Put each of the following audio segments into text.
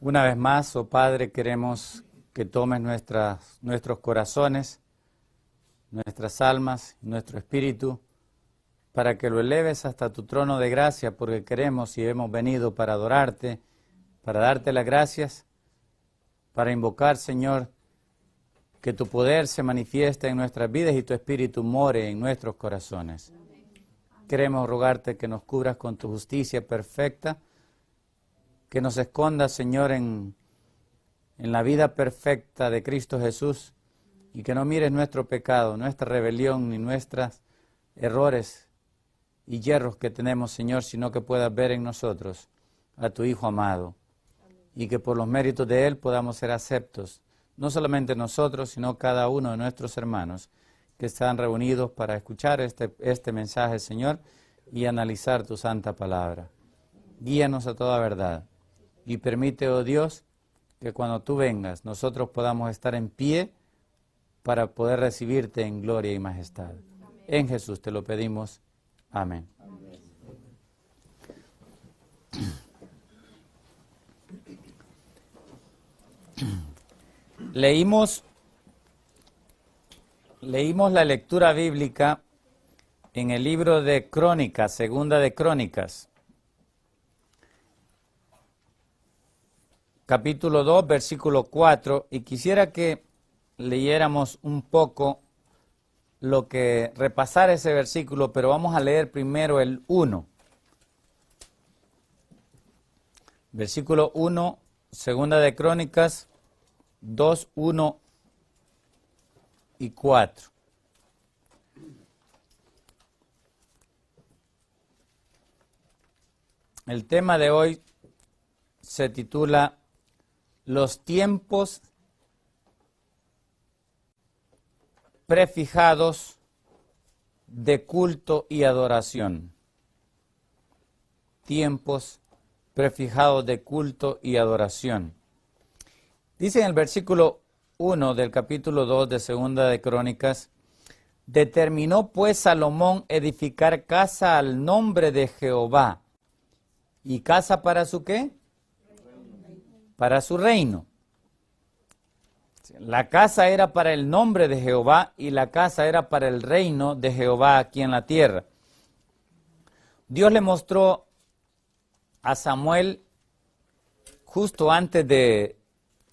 Una vez más, oh Padre, queremos que tomes nuestros corazones, nuestras almas, nuestro espíritu, para que lo eleves hasta tu trono de gracia, porque queremos y hemos venido para adorarte, para darte las gracias, para invocar, Señor, que tu poder se manifieste en nuestras vidas y tu espíritu more en nuestros corazones. Queremos rogarte que nos cubras con tu justicia perfecta, que nos escondas, Señor, en la vida perfecta de Cristo Jesús, y que no mires nuestro pecado, nuestra rebelión, ni nuestros errores y yerros que tenemos, Señor, sino que puedas ver en nosotros a tu Hijo amado, y que por los méritos de Él podamos ser aceptos, no solamente nosotros, sino cada uno de nuestros hermanos que están reunidos para escuchar este mensaje, Señor, y analizar tu santa palabra. Guíanos a toda verdad. Y permite, oh Dios, que cuando tú vengas, nosotros podamos estar en pie para poder recibirte en gloria y majestad. En Jesús te lo pedimos. Amén. Leímos la lectura bíblica en el libro de Crónicas, Segunda de Crónicas. Capítulo 2, versículo 4, y quisiera que leyéramos un poco repasar ese versículo, pero vamos a leer primero el 1. Versículo 1, Segunda de Crónicas, 2, 1 y 4. El tema de hoy se titula Los tiempos prefijados de culto y adoración. Tiempos prefijados de culto y adoración. Dice en el versículo 1 del capítulo 2 de Segunda de Crónicas: determinó pues Salomón edificar casa al nombre de Jehová. ¿Y casa para su qué? Para su reino. La casa era para el nombre de Jehová y la casa era para el reino de Jehová aquí en la tierra. Dios le mostró a Samuel, justo antes de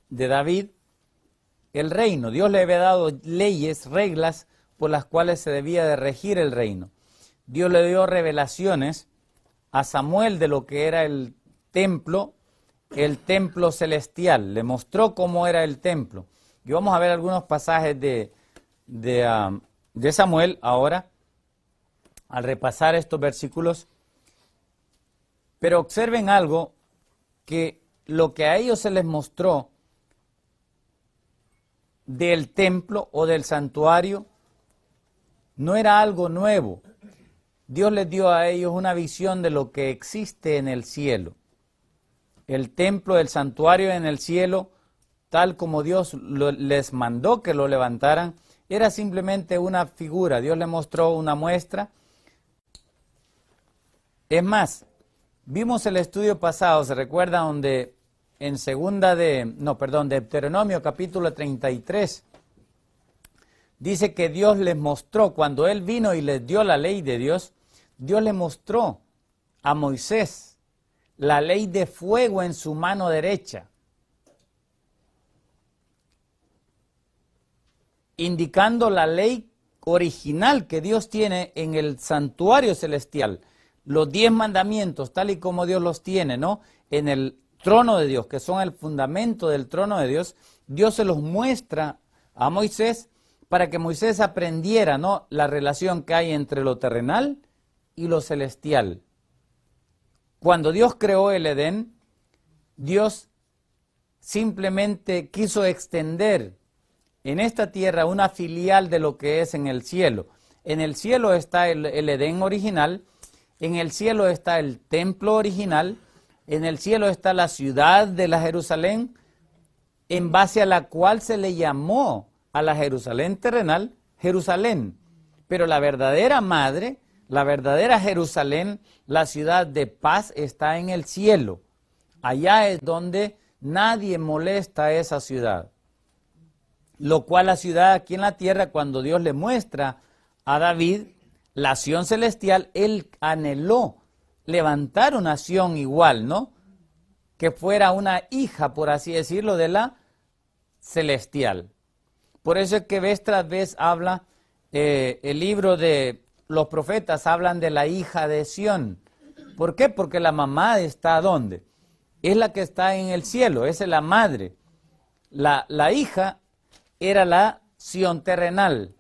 David, el reino. Dios le había dado leyes, reglas por las cuales se debía de regir el reino. Dios le dio revelaciones a Samuel de lo que era el templo celestial. Le mostró cómo era el templo. Y vamos a ver algunos pasajes de Samuel ahora, al repasar estos versículos. Pero observen algo, que lo que a ellos se les mostró del templo o del santuario no era algo nuevo. Dios les dio a ellos una visión de lo que existe en el cielo. El templo, el santuario en el cielo, tal como Dios les mandó que lo levantaran, era simplemente una figura. Dios les mostró una muestra. Es más, vimos el estudio pasado, ¿se recuerda? Donde en Deuteronomio capítulo 33, dice que Dios les mostró, cuando Él vino y les dio la ley de Dios, Dios le mostró a Moisés la ley de fuego en su mano derecha, indicando la ley original que Dios tiene en el santuario celestial. Los 10 mandamientos, tal y como Dios los tiene, ¿no?, en el trono de Dios, que son el fundamento del trono de Dios, Dios se los muestra a Moisés para que Moisés aprendiera, ¿no?, la relación que hay entre lo terrenal y lo celestial. Cuando Dios creó el Edén, Dios simplemente quiso extender en esta tierra una filial de lo que es en el cielo. En el cielo está el Edén original, en el cielo está el templo original, en el cielo está la ciudad de la Jerusalén, en base a la cual se le llamó a la Jerusalén terrenal, Jerusalén. Pero la verdadera madre, la verdadera Jerusalén, la ciudad de paz, está en el cielo. Allá es donde nadie molesta a esa ciudad. Lo cual la ciudad aquí en la tierra, cuando Dios le muestra a David la acción celestial, él anheló levantar una acción igual, ¿no? Que fuera una hija, por así decirlo, de la celestial. Por eso es que vez tras vez habla, el libro de los profetas hablan de la hija de Sión. ¿Por qué? Porque la mamá está ¿dónde? Es la que está en el cielo, esa es la madre. La hija era la Sión terrenal.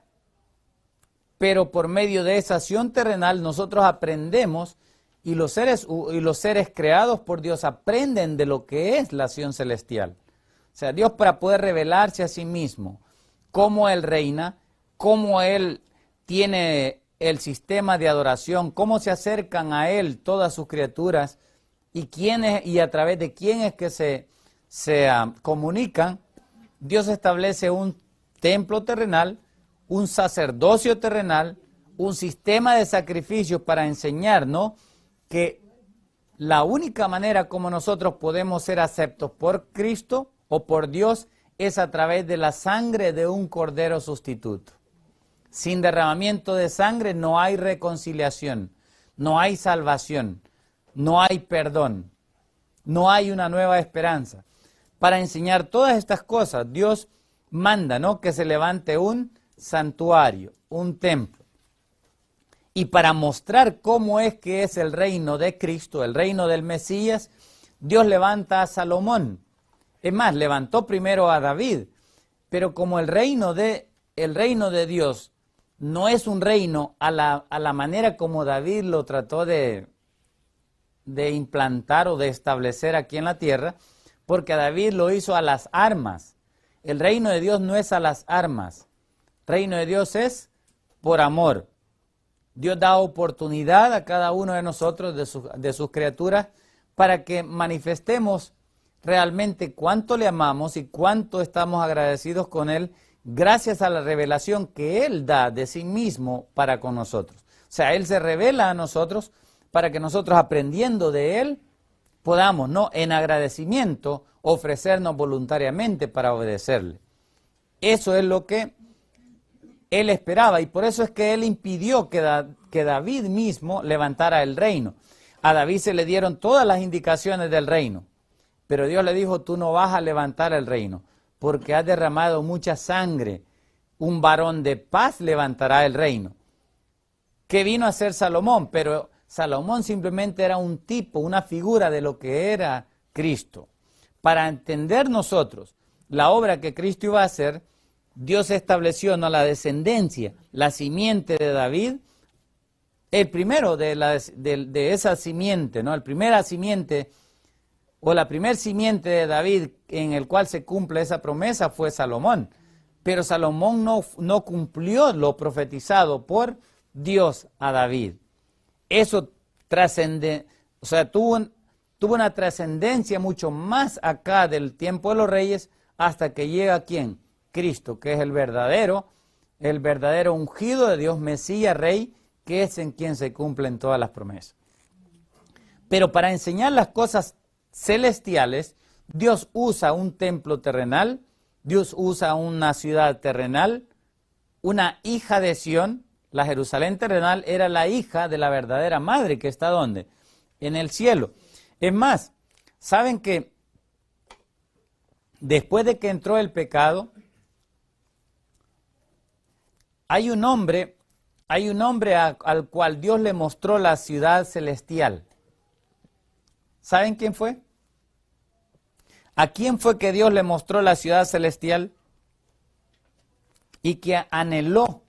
Pero por medio de esa acción terrenal nosotros aprendemos y los seres creados por Dios aprenden de lo que es la acción celestial. O sea, Dios, para poder revelarse a sí mismo, cómo Él reina, cómo Él tiene el sistema de adoración, cómo se acercan a Él todas sus criaturas y a través de quién es que se comunican, Dios establece un templo terrenal, un sacerdocio terrenal, un sistema de sacrificios para enseñarnos que la única manera como nosotros podemos ser aceptos por Cristo o por Dios es a través de la sangre de un cordero sustituto. Sin derramamiento de sangre no hay reconciliación, no hay salvación, no hay perdón, no hay una nueva esperanza. Para enseñar todas estas cosas, Dios manda, ¿no?, que se levante un santuario, un templo. Y para mostrar cómo es que es el reino de Cristo, el reino del Mesías, Dios levanta a Salomón. Es más, levantó primero a David, pero como el reino de Dios no es un reino a la manera como David lo trató de implantar o de establecer aquí en la tierra, porque David lo hizo a las armas. El reino de Dios no es a las armas. El reino de Dios es por amor. Dios da oportunidad a cada uno de nosotros, de sus criaturas, para que manifestemos realmente cuánto le amamos y cuánto estamos agradecidos con Él, gracias a la revelación que Él da de sí mismo para con nosotros. O sea, Él se revela a nosotros para que nosotros, aprendiendo de Él, podamos, ¿no?, en agradecimiento, ofrecernos voluntariamente para obedecerle. Eso es lo que Él esperaba, y por eso es que Él impidió que David mismo levantara el reino. A David se le dieron todas las indicaciones del reino, pero Dios le dijo: tú no vas a levantar el reino, porque has derramado mucha sangre. Un varón de paz levantará el reino. ¿Qué vino a hacer Salomón? Pero Salomón simplemente era un tipo, una figura de lo que era Cristo. Para entender nosotros la obra que Cristo iba a hacer, Dios estableció, ¿no?, la descendencia, la simiente de David, el primero de esa simiente, ¿no?, el primera simiente o la primer simiente de David en el cual se cumple esa promesa fue Salomón. Pero Salomón no cumplió lo profetizado por Dios a David. Eso trascende, o sea, tuvo una trascendencia mucho más acá del tiempo de los reyes, hasta que llega ¿quién? Cristo, que es el verdadero ungido de Dios, Mesías, Rey, que es en quien se cumplen todas las promesas. Pero para enseñar las cosas celestiales, Dios usa un templo terrenal, Dios usa una ciudad terrenal, una hija de Sión. La Jerusalén terrenal era la hija de la verdadera madre, que está ¿dónde? En el cielo. Es más, ¿saben que después de que entró el pecado, hay un hombre al cual Dios le mostró la ciudad celestial? ¿Saben quién fue? ¿A quién fue que Dios le mostró la ciudad celestial y que anheló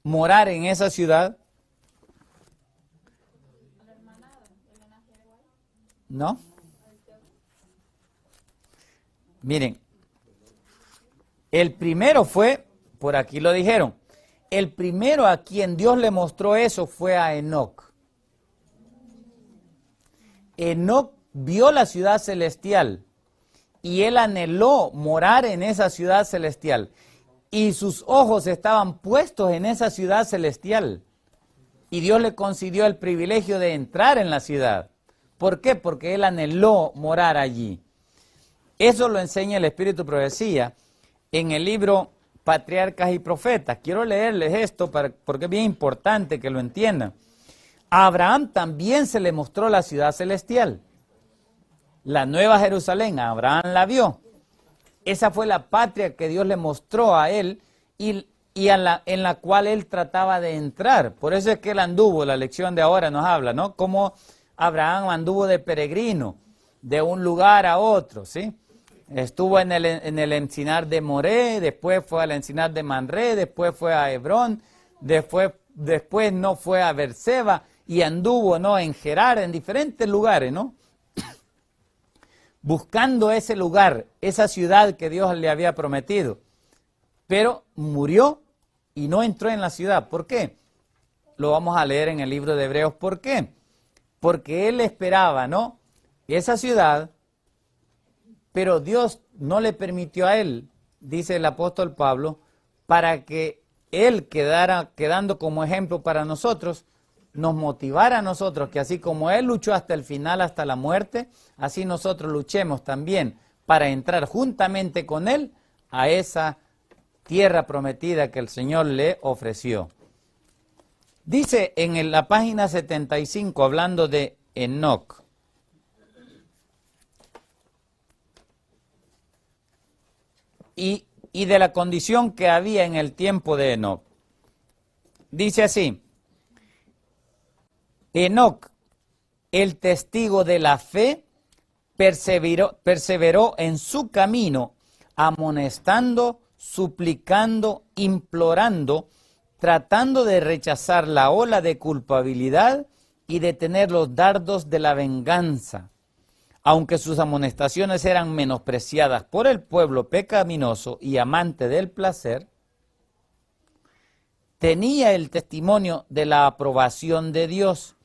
morar en esa ciudad? ¿No? Miren, el primero fue, por aquí lo dijeron, el primero a quien Dios le mostró eso fue a Enoc. Enoc vio la ciudad celestial y él anheló morar en esa ciudad celestial. Y sus ojos estaban puestos en esa ciudad celestial. Y Dios le concedió el privilegio de entrar en la ciudad. ¿Por qué? Porque él anheló morar allí. Eso lo enseña el Espíritu de Profecía en el libro Patriarcas y Profetas. Quiero leerles esto porque es bien importante que lo entiendan. A Abraham también se le mostró la ciudad celestial, la nueva Jerusalén. Abraham la vio. Esa fue la patria que Dios le mostró a él y en la cual él trataba de entrar. Por eso es que él anduvo, la lección de ahora nos habla, ¿no? Cómo Abraham anduvo de peregrino, de un lugar a otro, ¿sí? Estuvo en el encinar de Moré, después fue al encinar de Manré, después fue a Hebrón, después no fue a Berseba y anduvo, ¿no?, en Gerar, en diferentes lugares, ¿no? Buscando ese lugar, esa ciudad que Dios le había prometido. Pero murió y no entró en la ciudad. ¿Por qué? Lo vamos a leer en el libro de Hebreos. ¿Por qué? Porque él esperaba, ¿no?, esa ciudad, pero Dios no le permitió a él, dice el apóstol Pablo, para que él quedando como ejemplo para nosotros, nos motivara a nosotros, que así como él luchó hasta el final, hasta la muerte, así nosotros luchemos también para entrar juntamente con él a esa tierra prometida que el Señor le ofreció. Dice en la página 75, hablando de Enoc, y de la condición que había en el tiempo de Enoc. Dice así: Enoc, el testigo de la fe, perseveró en su camino, amonestando, suplicando, implorando, tratando de rechazar la ola de culpabilidad y detener los dardos de la venganza. Aunque sus amonestaciones eran menospreciadas por el pueblo pecaminoso y amante del placer, tenía el testimonio de la aprobación de Dios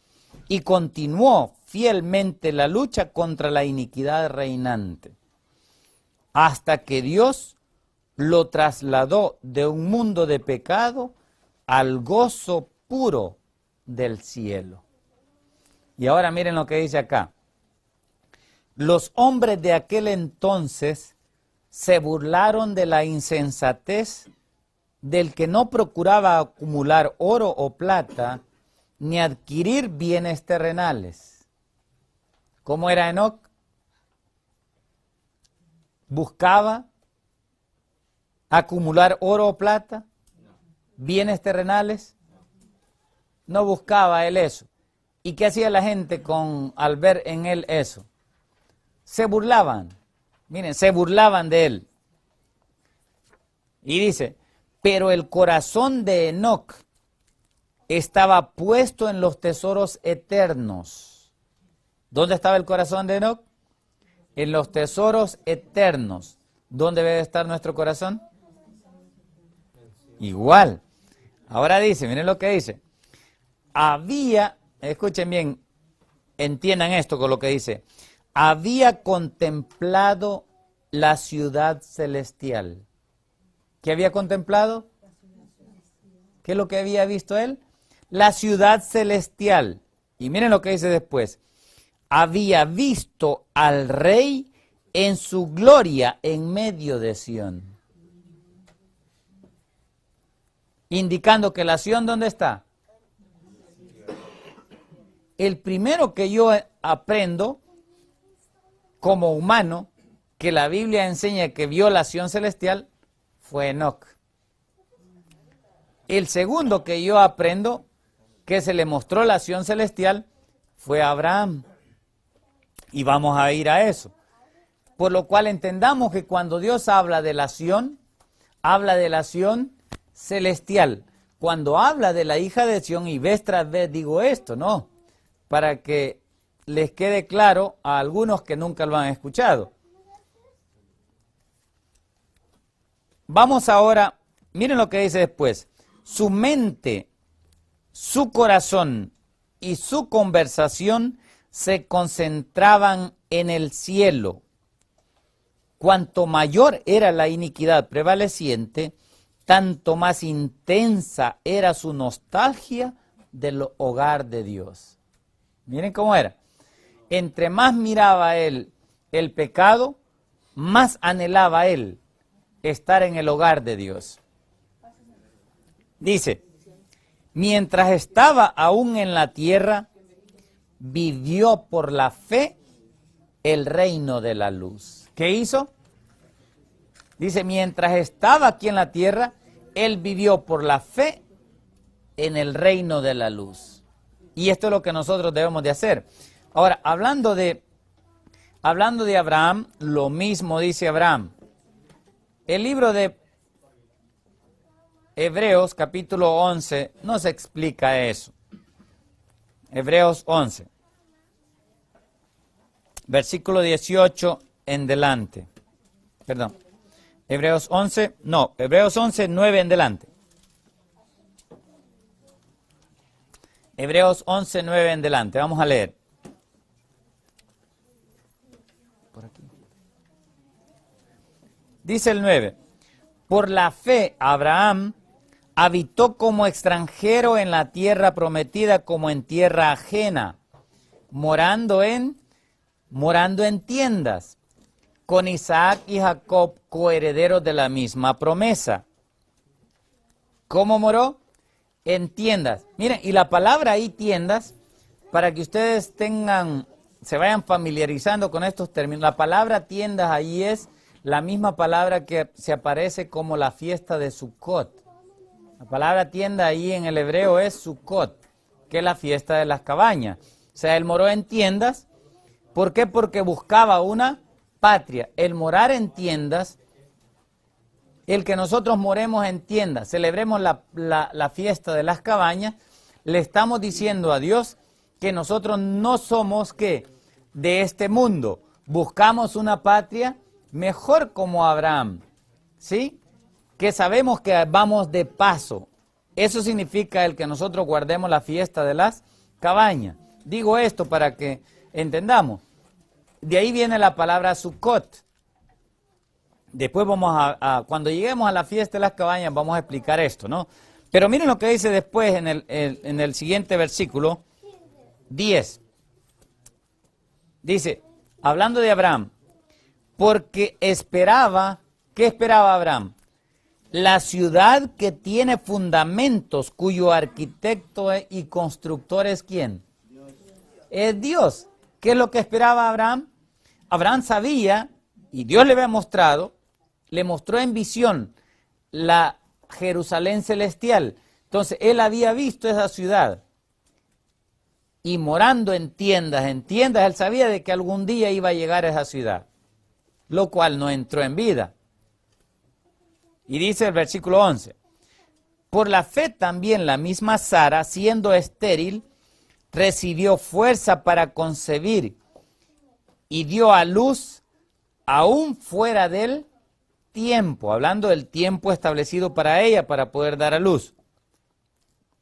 y continuó fielmente la lucha contra la iniquidad reinante, hasta que Dios lo trasladó de un mundo de pecado al gozo puro del cielo. Y ahora miren lo que dice acá. Los hombres de aquel entonces se burlaron de la insensatez del que no procuraba acumular oro o plata, ni adquirir bienes terrenales. ¿Cómo era Enoc? ¿Buscaba acumular oro o plata? ¿Bienes terrenales? No buscaba él eso. ¿Y qué hacía la gente al ver en él eso? Se burlaban. Miren, se burlaban de él. Y dice, pero el corazón de Enoc estaba puesto en los tesoros eternos. ¿Dónde estaba el corazón de Enoc? En los tesoros eternos. ¿Dónde debe estar nuestro corazón? Igual. Ahora dice, miren lo que dice. Escuchen bien, entiendan esto con lo que dice. Había contemplado la ciudad celestial. ¿Qué había contemplado? ¿Qué es lo que había visto él? La ciudad celestial. Y miren lo que dice después. Había visto al Rey en su gloria en medio de Sión. Indicando que la Sión, ¿dónde está? El primero que yo aprendo como humano, que la Biblia enseña que vio la Sión celestial, fue Enoc. El segundo que yo aprendo que se le mostró la Sión celestial fue Abraham. Y vamos a ir a eso. Por lo cual entendamos que cuando Dios habla de la Sión celestial. Cuando habla de la hija de Sión, y vez tras vez digo esto, ¿no? Para que les quede claro a algunos que nunca lo han escuchado. Vamos ahora, miren lo que dice después. Su mente, su corazón y su conversación se concentraban en el cielo. Cuanto mayor era la iniquidad prevaleciente, tanto más intensa era su nostalgia del hogar de Dios. Miren cómo era. Entre más miraba él el pecado, más anhelaba él estar en el hogar de Dios. Dice, mientras estaba aún en la tierra, vivió por la fe el reino de la luz. ¿Qué hizo? Dice, mientras estaba aquí en la tierra, él vivió por la fe en el reino de la luz. Y esto es lo que nosotros debemos de hacer. Ahora, hablando de Abraham, lo mismo dice Abraham. El libro de Hebreos, capítulo 11, nos explica eso. Hebreos 11, versículo 18 en delante. Perdón. Hebreos 11, 9 en delante. Hebreos 11, 9 en delante. Vamos a leer. Por aquí. Dice el 9. Por la fe, Abraham habitó como extranjero en la tierra prometida, como en tierra ajena, morando en tiendas, con Isaac y Jacob, coherederos de la misma promesa. ¿Cómo moró? En tiendas. Miren, y la palabra ahí, tiendas, para que ustedes se vayan familiarizando con estos términos, la palabra tiendas ahí es la misma palabra que se aparece como la fiesta de Sukkot. La palabra tienda ahí en el hebreo es Sukkot, que es la fiesta de las cabañas. O sea, él moró en tiendas. ¿Por qué? Porque buscaba una patria. El morar en tiendas, el que nosotros moremos en tiendas, celebremos la fiesta de las cabañas, le estamos diciendo a Dios que nosotros no somos ¿qué? De este mundo. Buscamos una patria mejor como Abraham, ¿sí? Que sabemos que vamos de paso. Eso significa el que nosotros guardemos la fiesta de las cabañas. Digo esto para que entendamos. De ahí viene la palabra Sukkot. Después cuando lleguemos a la fiesta de las cabañas vamos a explicar esto, ¿no? Pero miren lo que dice después en el siguiente versículo, 10. Dice, hablando de Abraham, porque esperaba, ¿qué esperaba Abraham? La ciudad que tiene fundamentos, cuyo arquitecto y constructor es ¿quién? Es Dios. ¿Qué es lo que esperaba Abraham? Abraham sabía, y Dios le mostró en visión la Jerusalén celestial. Entonces, él había visto esa ciudad. Y morando en tiendas, él sabía de que algún día iba a llegar a esa ciudad, lo cual no entró en vida. Y dice el versículo 11, por la fe también la misma Sara, siendo estéril, recibió fuerza para concebir y dio a luz aún fuera del tiempo, hablando del tiempo establecido para ella para poder dar a luz,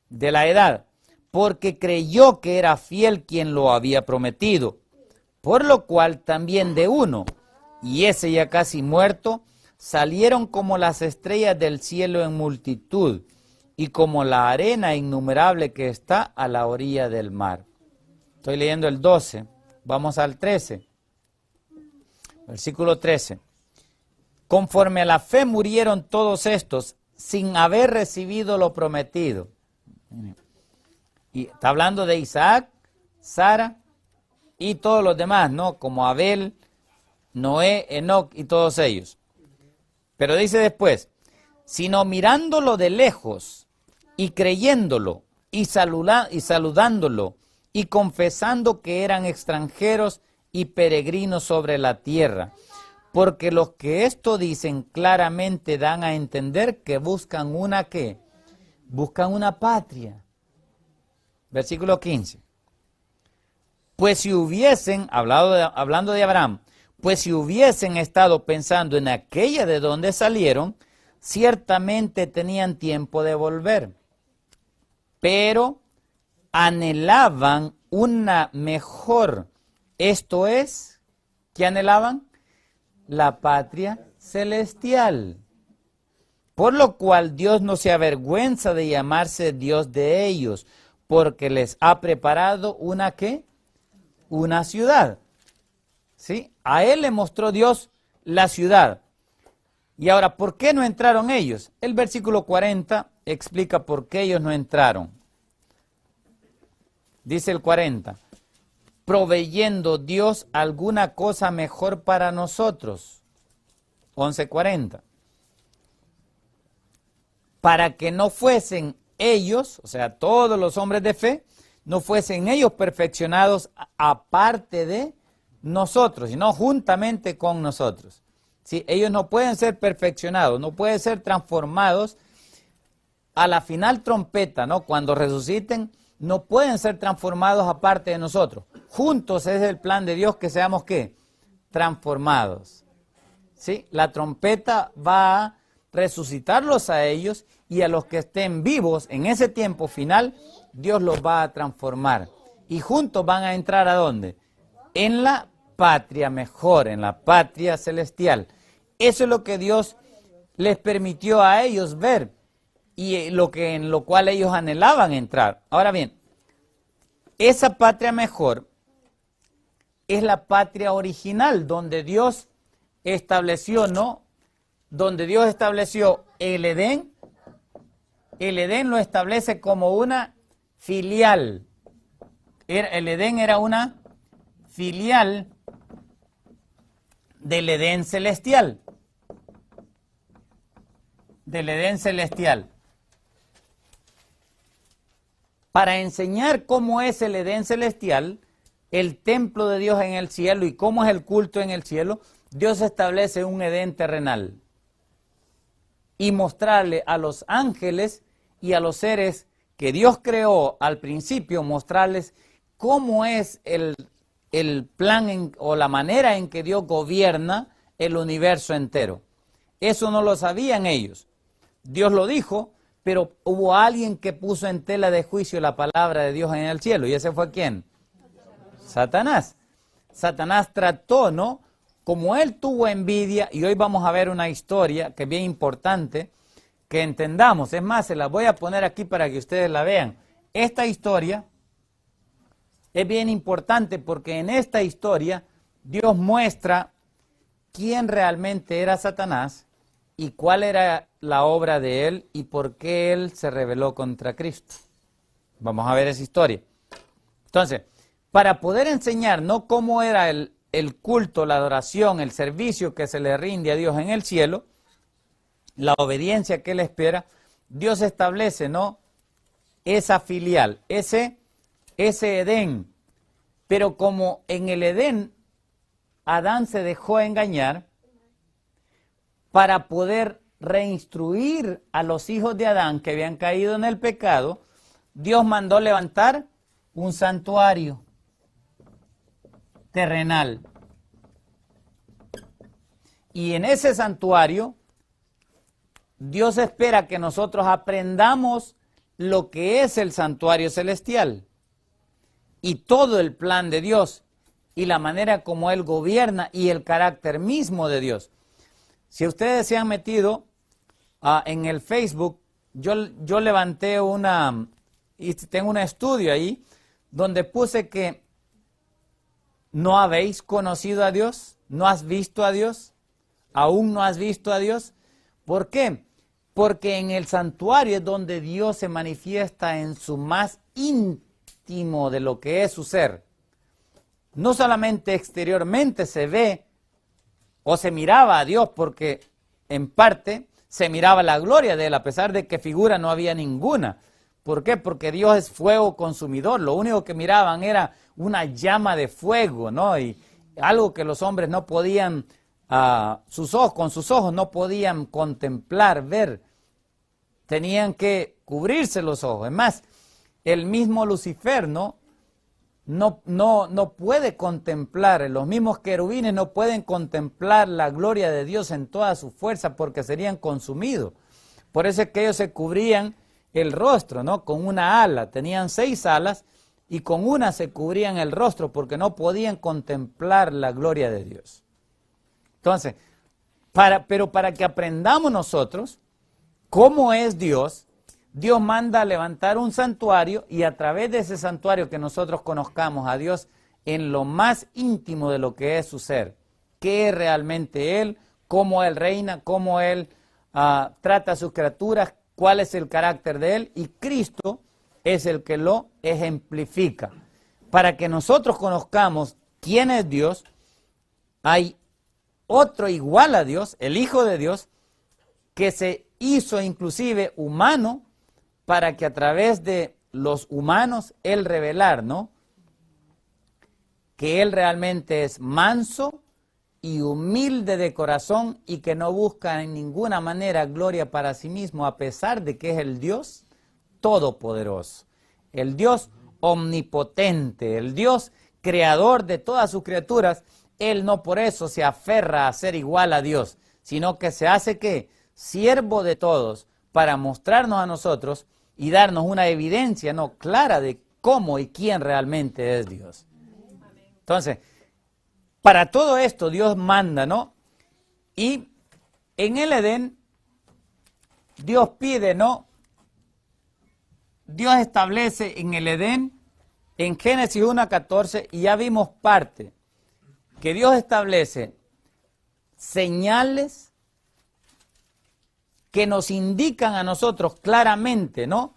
de la edad, porque creyó que era fiel quien lo había prometido, por lo cual también de uno, y ese ya casi muerto, salieron como las estrellas del cielo en multitud, y como la arena innumerable que está a la orilla del mar. Estoy leyendo el 12, vamos al 13. Versículo 13. Conforme a la fe murieron todos estos, sin haber recibido lo prometido. Y está hablando de Isaac, Sara y todos los demás, ¿no? Como Abel, Noé, Enoc y todos ellos. Pero dice después, sino mirándolo de lejos y creyéndolo y saludándolo y confesando que eran extranjeros y peregrinos sobre la tierra. Porque los que esto dicen claramente dan a entender que buscan una ¿qué? Buscan una patria. Versículo 15. Pues si hubiesen, hablando de Abraham, pues si hubiesen estado pensando en aquella de donde salieron, ciertamente tenían tiempo de volver. Pero anhelaban una mejor. Esto es, ¿qué anhelaban? La patria celestial. Por lo cual Dios no se avergüenza de llamarse Dios de ellos, porque les ha preparado una ¿qué? Una ciudad. ¿Sí? A él le mostró Dios la ciudad. Y ahora, ¿por qué no entraron ellos? El versículo 40 explica por qué ellos no entraron. Dice el 40, proveyendo Dios alguna cosa mejor para nosotros. 11:40. Para que no fuesen ellos, o sea, todos los hombres de fe, no fuesen ellos perfeccionados aparte de nosotros, sino juntamente con nosotros. ¿Sí? Ellos no pueden ser perfeccionados, no pueden ser transformados a la final trompeta, ¿no? Cuando resuciten, no pueden ser transformados aparte de nosotros. Juntos es el plan de Dios que seamos, ¿qué? Transformados. ¿Sí? La trompeta va a resucitarlos a ellos y a los que estén vivos en ese tiempo final, Dios los va a transformar. Y juntos van a entrar ¿a dónde? En la patria mejor, en la patria celestial. Eso es lo que Dios les permitió a ellos ver y en lo cual ellos anhelaban entrar. Ahora bien, esa patria mejor es la patria original donde Dios estableció, ¿no? Donde Dios estableció el Edén lo establece como una filial. El Edén era una filial del Edén celestial. Del Edén celestial. Para enseñar cómo es el Edén celestial, el templo de Dios en el cielo y cómo es el culto en el cielo, Dios establece un Edén terrenal. Y mostrarle a los ángeles y a los seres que Dios creó al principio, mostrarles cómo es el plan o la manera en que Dios gobierna el universo entero. Eso no lo sabían ellos. Dios lo dijo, pero hubo alguien que puso en tela de juicio la palabra de Dios en el cielo. ¿Y ese fue quién? Satanás. Satanás trató, ¿no? Como él tuvo envidia, y hoy vamos a ver una historia que es bien importante, que entendamos. Es más, se la voy a poner aquí para que ustedes la vean. Esta historia es bien importante porque en esta historia Dios muestra quién realmente era Satanás y cuál era la obra de él y por qué él se rebeló contra Cristo. Vamos a ver esa historia. Entonces, para poder enseñar no cómo era el culto, la adoración, el servicio que se le rinde a Dios en el cielo, la obediencia que él espera, Dios establece, ¿no? Esa filial, ese Edén. Pero como en el Edén Adán se dejó engañar, para poder reinstruir a los hijos de Adán que habían caído en el pecado, Dios mandó levantar un santuario terrenal. Y en ese santuario, Dios espera que nosotros aprendamos lo que es el santuario celestial y todo el plan de Dios y la manera como Él gobierna y el carácter mismo de Dios. Si ustedes se han metido en el Facebook, yo levanté y tengo un estudio ahí donde puse que no habéis conocido a Dios, no has visto a Dios, aún no has visto a Dios. ¿Por qué? Porque en el santuario es donde Dios se manifiesta en su más íntimo de lo que es su ser. No solamente exteriormente se ve o se miraba a Dios, porque en parte se miraba la gloria de Él, a pesar de que figura no había ninguna. ¿Por qué? Porque Dios es fuego consumidor. Lo único que miraban era una llama de fuego, ¿no? Y algo que los hombres no podían, con sus ojos no podían contemplar, ver. Tenían que cubrirse los ojos. Es más, el mismo Lucifer, ¿no? No puede contemplar, los mismos querubines no pueden contemplar la gloria de Dios en toda su fuerza porque serían consumidos. Por eso es que ellos se cubrían el rostro, ¿no? Con una ala, tenían 6 alas y con una se cubrían el rostro porque no podían contemplar la gloria de Dios. Entonces, pero para que aprendamos nosotros cómo es Dios, Dios manda a levantar un santuario y a través de ese santuario que nosotros conozcamos a Dios en lo más íntimo de lo que es su ser. qué es realmente Él, cómo Él reina, cómo Él trata a sus criaturas, cuál es el carácter de Él, y Cristo es el que lo ejemplifica. Para que nosotros conozcamos quién es Dios, hay otro igual a Dios, el Hijo de Dios, que se hizo inclusive humano para que a través de los humanos Él revelar, ¿no?, que Él realmente es manso y humilde de corazón y que no busca en ninguna manera gloria para sí mismo, a pesar de que es el Dios todopoderoso, el Dios omnipotente, el Dios creador de todas sus criaturas. Él no por eso se aferra a ser igual a Dios, sino que se hace, ¿qué?, siervo de todos, para mostrarnos a nosotros y darnos una evidencia, ¿no?, clara de cómo y quién realmente es Dios. Entonces, para todo esto Dios manda, ¿no? Y en el Edén, Dios pide, ¿no? Dios establece en el Edén, en Génesis 1:14, y ya vimos parte, que Dios establece señales que nos indican a nosotros claramente, ¿no?,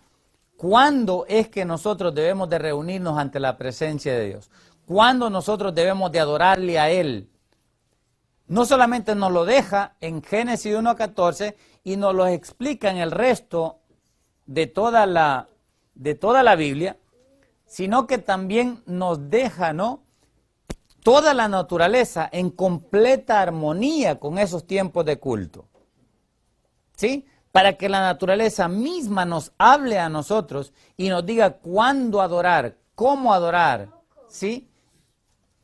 cuándo es que nosotros debemos de reunirnos ante la presencia de Dios, cuándo nosotros debemos de adorarle a Él. No solamente nos lo deja en Génesis 1:14 y nos lo explica en el resto de toda la Biblia, sino que también nos deja, ¿no?, toda la naturaleza en completa armonía con esos tiempos de culto. ¿Sí? Para que la naturaleza misma nos hable a nosotros y nos diga cuándo adorar, cómo adorar, ¿sí?,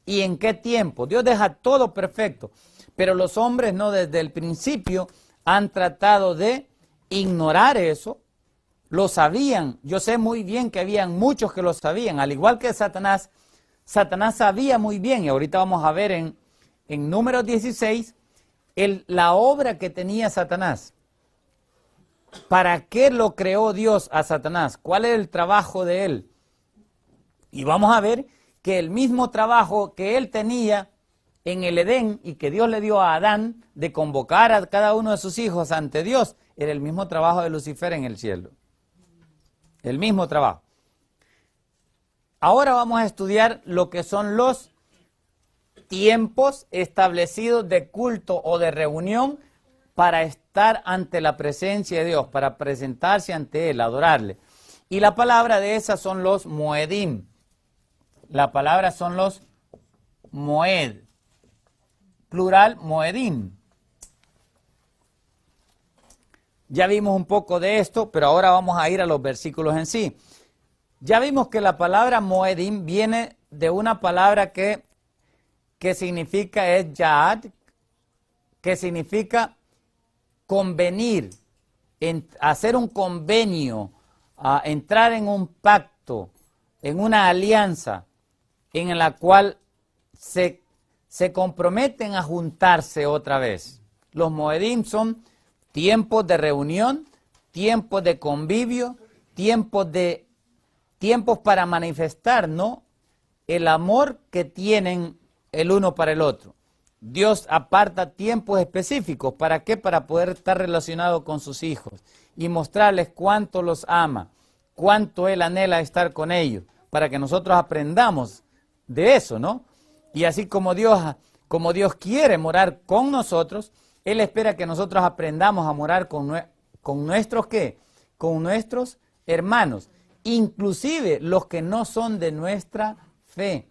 y en qué tiempo. Dios deja todo perfecto, pero los hombres no desde el principio han tratado de ignorar eso. Lo sabían, yo sé muy bien que habían muchos que lo sabían, al igual que Satanás. Satanás sabía muy bien, y ahorita vamos a ver en Números 16, la obra que tenía Satanás. ¿Para qué lo creó Dios a Satanás? ¿Cuál es el trabajo de él? Y vamos a ver que el mismo trabajo que él tenía en el Edén y que Dios le dio a Adán de convocar a cada uno de sus hijos ante Dios, era el mismo trabajo de Lucifer en el cielo. El mismo trabajo. Ahora vamos a estudiar lo que son los tiempos establecidos de culto o de reunión para estar ante la presencia de Dios, para presentarse ante Él, adorarle. Y la palabra de esas son los moedim. La palabra son los moed. Plural, moedim. Ya vimos un poco de esto, pero ahora vamos a ir a los versículos en sí. Ya vimos que la palabra moedim viene de una palabra que significa es yaad, que significa convenir, hacer un convenio, entrar en un pacto, en una alianza, en la cual se comprometen a juntarse otra vez. Los moedim son tiempos de reunión, tiempos de convivio, tiempos para manifestar, ¿no?, el amor que tienen el uno para el otro. Dios aparta tiempos específicos. ¿Para qué? Para poder estar relacionado con sus hijos y mostrarles cuánto los ama, cuánto Él anhela estar con ellos, para que nosotros aprendamos de eso, ¿no? Y así como Dios quiere morar con nosotros, Él espera que nosotros aprendamos a morar con nuestros, ¿qué?, con nuestros hermanos, inclusive los que no son de nuestra fe.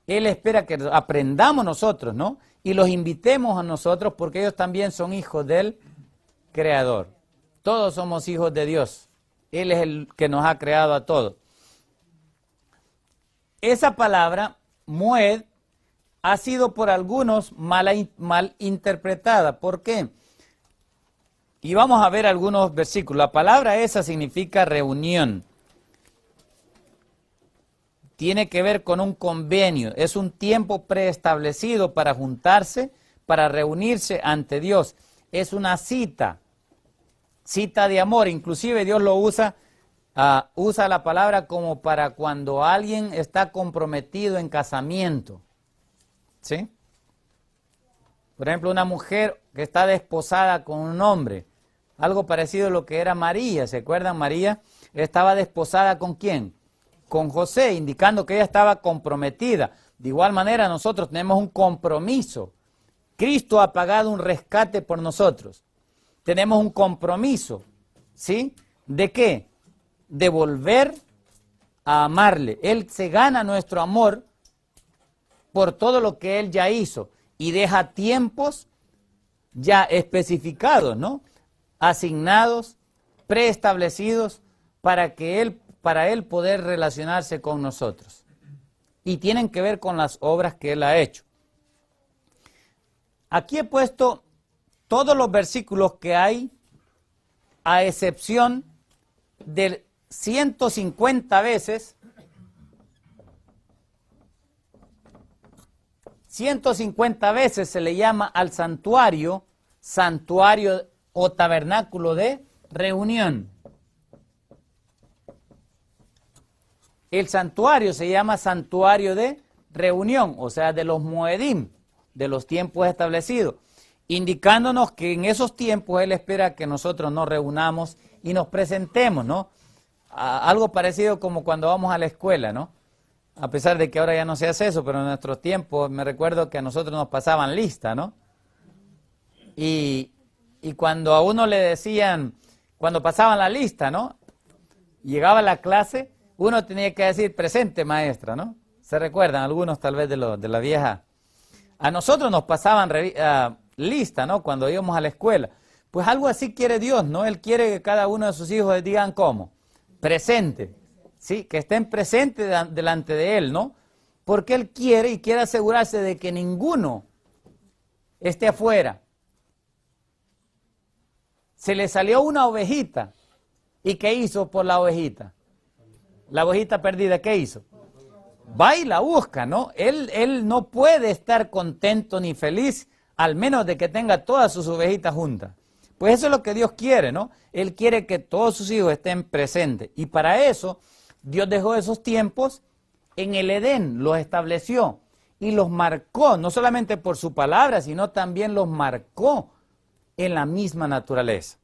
Él espera que aprendamos nosotros, ¿no?, y los invitemos a nosotros, porque ellos también son hijos del Creador. Todos somos hijos de Dios. Él es el que nos ha creado a todos. Esa palabra, moed, ha sido por algunos mal interpretada. ¿Por qué? Y vamos a ver algunos versículos. La palabra esa significa reunión. Tiene que ver con un convenio. Es un tiempo preestablecido para juntarse, para reunirse ante Dios. Es una cita de amor. Inclusive Dios lo usa la palabra como para cuando alguien está comprometido en casamiento. ¿Sí? Por ejemplo, una mujer que está desposada con un hombre, algo parecido a lo que era María, ¿se acuerdan? María estaba desposada ¿con quién? Con José, indicando que ella estaba comprometida. De igual manera nosotros tenemos un compromiso. Cristo ha pagado un rescate por nosotros. Tenemos un compromiso, ¿sí? ¿De qué? De volver a amarle. Él se gana nuestro amor por todo lo que Él ya hizo y deja tiempos ya especificados, ¿no? Asignados, preestablecidos para Él poder relacionarse con nosotros. Y tienen que ver con las obras que Él ha hecho. Aquí he puesto todos los versículos que hay, a excepción de 150 veces, 150 veces se le llama al santuario, santuario o tabernáculo de reunión. El santuario se llama santuario de reunión, o sea, de los moedim, de los tiempos establecidos, indicándonos que en esos tiempos Él espera que nosotros nos reunamos y nos presentemos, ¿no? Algo parecido como cuando vamos a la escuela, ¿no? A pesar de que ahora ya no se hace eso, pero en nuestros tiempos me recuerdo que a nosotros nos pasaban lista, ¿no? Y cuando a uno le decían, cuando pasaban la lista, ¿no? Llegaba la clase, uno tenía que decir, presente maestra, ¿no? ¿Se recuerdan algunos tal vez de la vieja? A nosotros nos pasaban lista, ¿no? Cuando íbamos a la escuela. Pues algo así quiere Dios, ¿no? Él quiere que cada uno de sus hijos digan ¿cómo? Presente, ¿sí? Que estén presentes delante de Él, ¿no? Porque Él quiere asegurarse de que ninguno esté afuera. Se le salió una ovejita. ¿Y qué hizo por la ovejita? La ovejita perdida, ¿qué hizo? Va y la busca, ¿no? Él no puede estar contento ni feliz, al menos de que tenga todas sus ovejitas juntas. Pues eso es lo que Dios quiere, ¿no? Él quiere que todos sus hijos estén presentes. Y para eso, Dios dejó esos tiempos en el Edén, los estableció y los marcó, no solamente por su palabra, sino también los marcó en la misma naturaleza.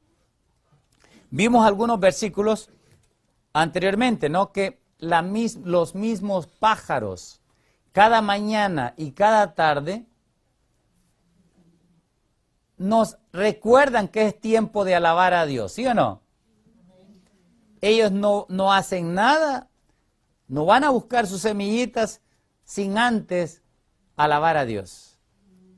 Vimos algunos versículos anteriormente, ¿no? Que los mismos pájaros, cada mañana y cada tarde, nos recuerdan que es tiempo de alabar a Dios, ¿sí o no? Ellos no hacen nada, no van a buscar sus semillitas sin antes alabar a Dios.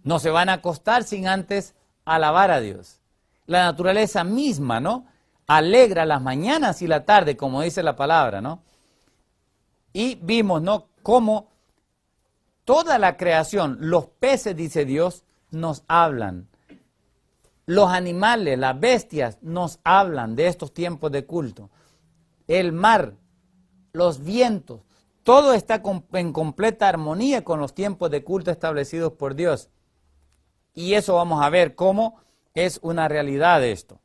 No se van a acostar sin antes alabar a Dios. La naturaleza misma, ¿no? Alegra las mañanas y la tarde, como dice la palabra, ¿no? Y vimos, ¿no? Cómo toda la creación, los peces, dice Dios, nos hablan. Los animales, las bestias, nos hablan de estos tiempos de culto. El mar, los vientos, todo está en completa armonía con los tiempos de culto establecidos por Dios. Y eso vamos a ver cómo es una realidad esto.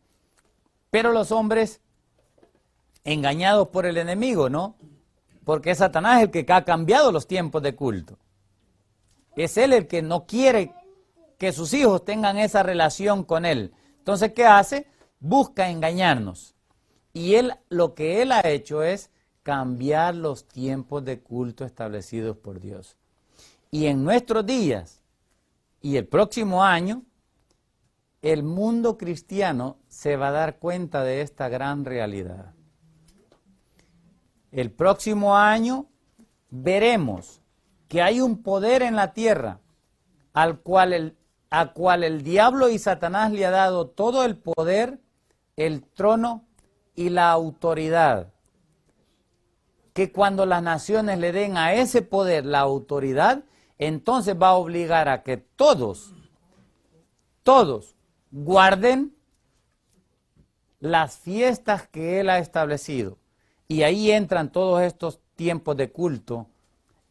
Pero los hombres, engañados por el enemigo, ¿no? Porque es Satanás el que ha cambiado los tiempos de culto. Es él el que no quiere que sus hijos tengan esa relación con él. Entonces, ¿qué hace? Busca engañarnos. Y lo que él ha hecho es cambiar los tiempos de culto establecidos por Dios. Y en nuestros días y el próximo año, el mundo cristiano se va a dar cuenta de esta gran realidad. El próximo año veremos que hay un poder en la tierra a cual el diablo y Satanás le ha dado todo el poder, el trono y la autoridad. Que cuando las naciones le den a ese poder la autoridad, entonces va a obligar a que todos guarden las fiestas que él ha establecido. Y ahí entran todos estos tiempos de culto.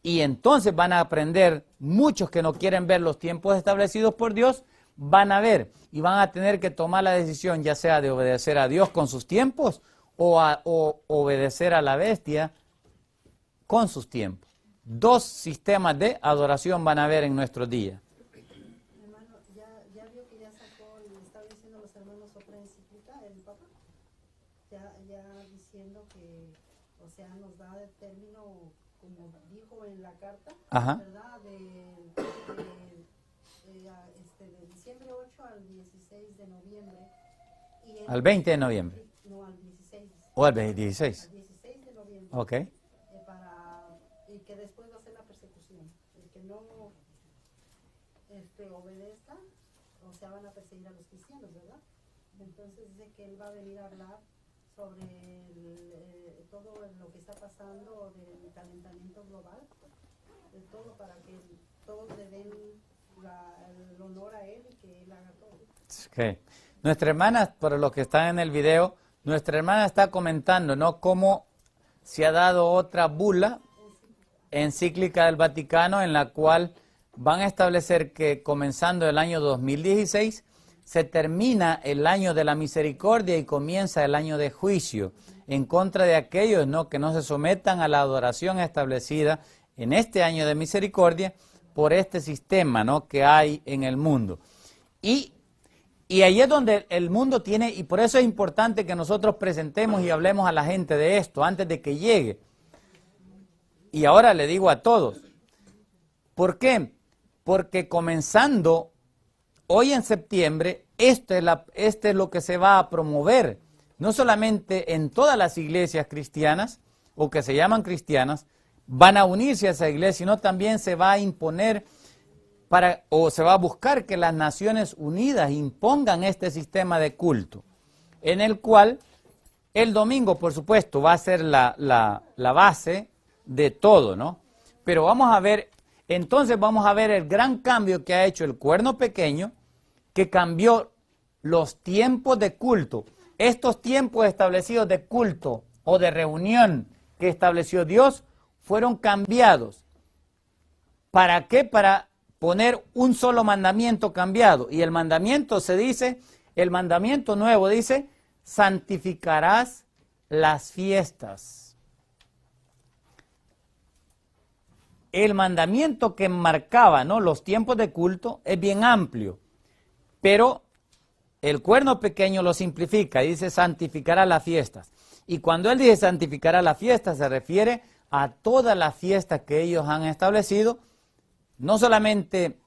Y entonces van a aprender, muchos que no quieren ver los tiempos establecidos por Dios, van a ver y van a tener que tomar la decisión, ya sea de obedecer a Dios con sus tiempos o obedecer a la bestia con sus tiempos. Dos sistemas de adoración van a haber en nuestros días. Hermano, ya ya diciendo que, o sea, nos da el término, como dijo en la carta, Ajá. ¿verdad? De diciembre 8 al 16 de noviembre. Al 20 de noviembre. No, al 16. ¿O al 16? Al 16 de noviembre. Ok. Y que después va a ser la persecución. El que no obedezca, o sea, van a perseguir a los cristianos, ¿verdad? Entonces dice que él va a venir a hablar sobre todo lo que está pasando del calentamiento global, de todo para que todos le den el honor a él y que él haga todo. Okay. Nuestra hermana, para los que están en el video, nuestra hermana está comentando, ¿no?, cómo se ha dado otra bula encíclica del Vaticano en la cual van a establecer que comenzando el año 2016 se termina el año de la misericordia y comienza el año de juicio en contra de aquellos, ¿no?, que no se sometan a la adoración establecida en este año de misericordia por este sistema, ¿no?, que hay en el mundo. Y ahí es donde el mundo tiene, y por eso es importante que nosotros presentemos y hablemos a la gente de esto antes de que llegue. Y ahora le digo a todos, ¿por qué? Porque comenzando hoy en septiembre, este es lo que se va a promover, no solamente en todas las iglesias cristianas, o que se llaman cristianas, van a unirse a esa iglesia, sino también se va a imponer o se va a buscar que las Naciones Unidas impongan este sistema de culto, en el cual el domingo, por supuesto, va a ser la base de todo, ¿no? Pero vamos a ver el gran cambio que ha hecho el Cuerno Pequeño, que cambió los tiempos de culto. Estos tiempos establecidos de culto o de reunión que estableció Dios fueron cambiados. ¿Para qué? Para poner un solo mandamiento cambiado. Y el mandamiento el mandamiento nuevo dice, santificarás las fiestas. El mandamiento que marcaba, ¿no?, los tiempos de culto es bien amplio, pero el Cuerno Pequeño lo simplifica y dice santificará las fiestas. Y cuando él dice santificará las fiestas, se refiere a todas las fiestas que ellos han establecido, no solamente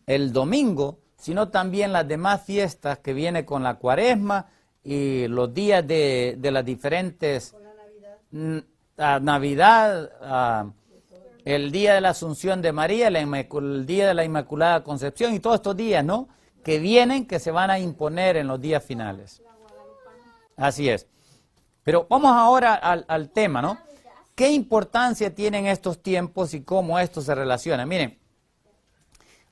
el domingo, sino también las demás fiestas que vienen con la Cuaresma y los días de las diferentes... Con la Navidad, el día de la Asunción de María, el día de la Inmaculada Concepción y todos estos días, ¿no?, que vienen, que se van a imponer en los días finales. Así es. Pero vamos ahora al tema, ¿no? ¿Qué importancia tienen estos tiempos y cómo esto se relaciona? Miren,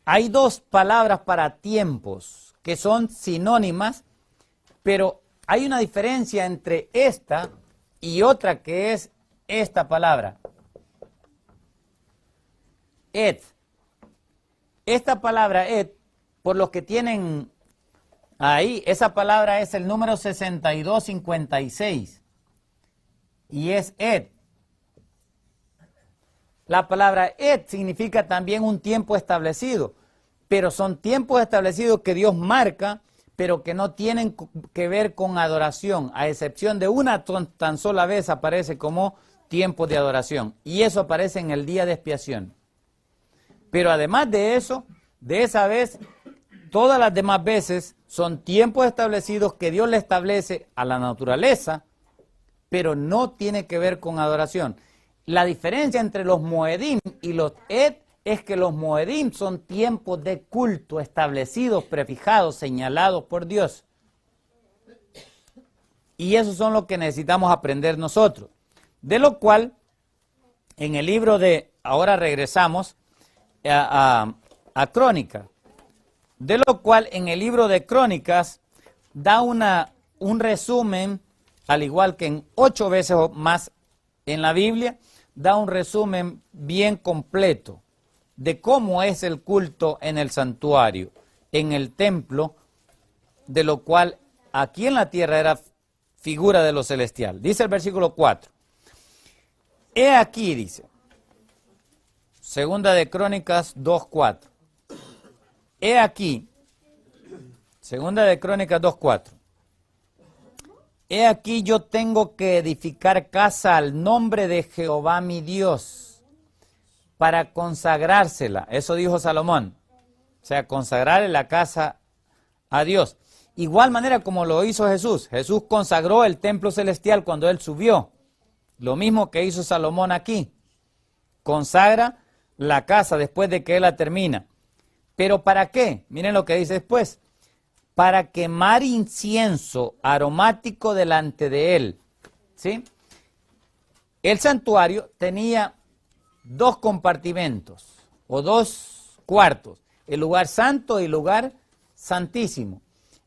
hay dos palabras para tiempos que son sinónimas, pero hay una diferencia entre esta y otra que es esta palabra. Et. Esta palabra et, por los que tienen ahí, esa palabra es el número 6256 y es et. La palabra et significa también un tiempo establecido, pero son tiempos establecidos que Dios marca, pero que no tienen que ver con adoración, a excepción de una tan sola vez aparece como tiempo de adoración, y eso aparece en el día de expiación. Pero además de eso, de esa vez, todas las demás veces son tiempos establecidos que Dios le establece a la naturaleza, pero no tiene que ver con adoración. La diferencia entre los Moedim y los Et es que los Moedim son tiempos de culto establecidos, prefijados, señalados por Dios. Y esos son los que necesitamos aprender nosotros. De lo cual, en el libro de, ahora regresamos a Crónicas, de lo cual en el libro de Crónicas da un resumen, al igual que en 8 veces o más en la Biblia, da un resumen bien completo de cómo es el culto en el santuario, en el templo, de lo cual aquí en la tierra era figura de lo celestial. Dice el versículo 4. He aquí, dice, Segunda de Crónicas 2:4. He aquí, Segunda de Crónicas 2:4. he aquí yo tengo que edificar casa al nombre de Jehová mi Dios, para consagrársela. Eso dijo Salomón. O sea, consagrarle la casa a Dios. Igual manera como lo hizo Jesús. Jesús consagró el templo celestial cuando Él subió. Lo mismo que hizo Salomón aquí. Consagra la casa después de que Él la termina. ¿Pero para qué? Miren lo que dice después. Para quemar incienso aromático delante de Él. ¿Sí? El santuario tenía 2 compartimentos o 2 cuartos. El lugar santo y el lugar santísimo.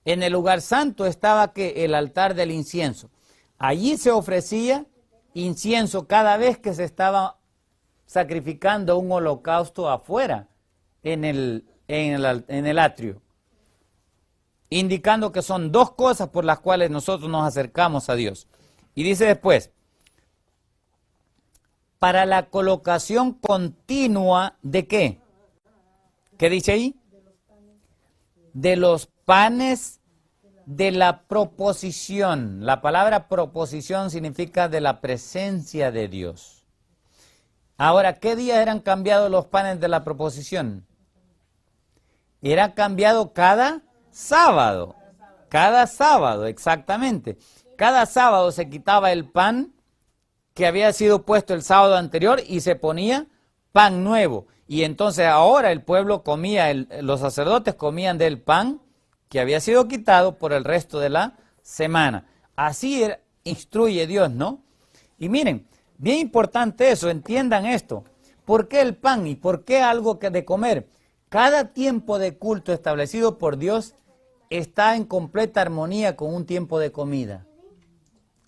En el lugar santo estaba que el altar del incienso. Allí se ofrecía incienso cada vez que se estaba sacrificando un holocausto afuera en el atrio, indicando que son 2 cosas por las cuales nosotros nos acercamos a Dios. Y dice después, para la colocación continua de ¿qué? ¿Qué dice ahí? De los panes de la proposición. La palabra proposición significa de la presencia de Dios. Ahora, ¿qué días eran cambiados los panes de la proposición? Era cambiado cada sábado. Cada sábado, exactamente. Cada sábado se quitaba el pan que había sido puesto el sábado anterior y se ponía pan nuevo. Y entonces ahora el pueblo comía, los sacerdotes comían del pan que había sido quitado por el resto de la semana. Así instruye Dios, ¿no? Y miren, bien importante eso, entiendan esto. ¿Por qué el pan y por qué algo que de comer? Cada tiempo de culto establecido por Dios está en completa armonía con un tiempo de comida,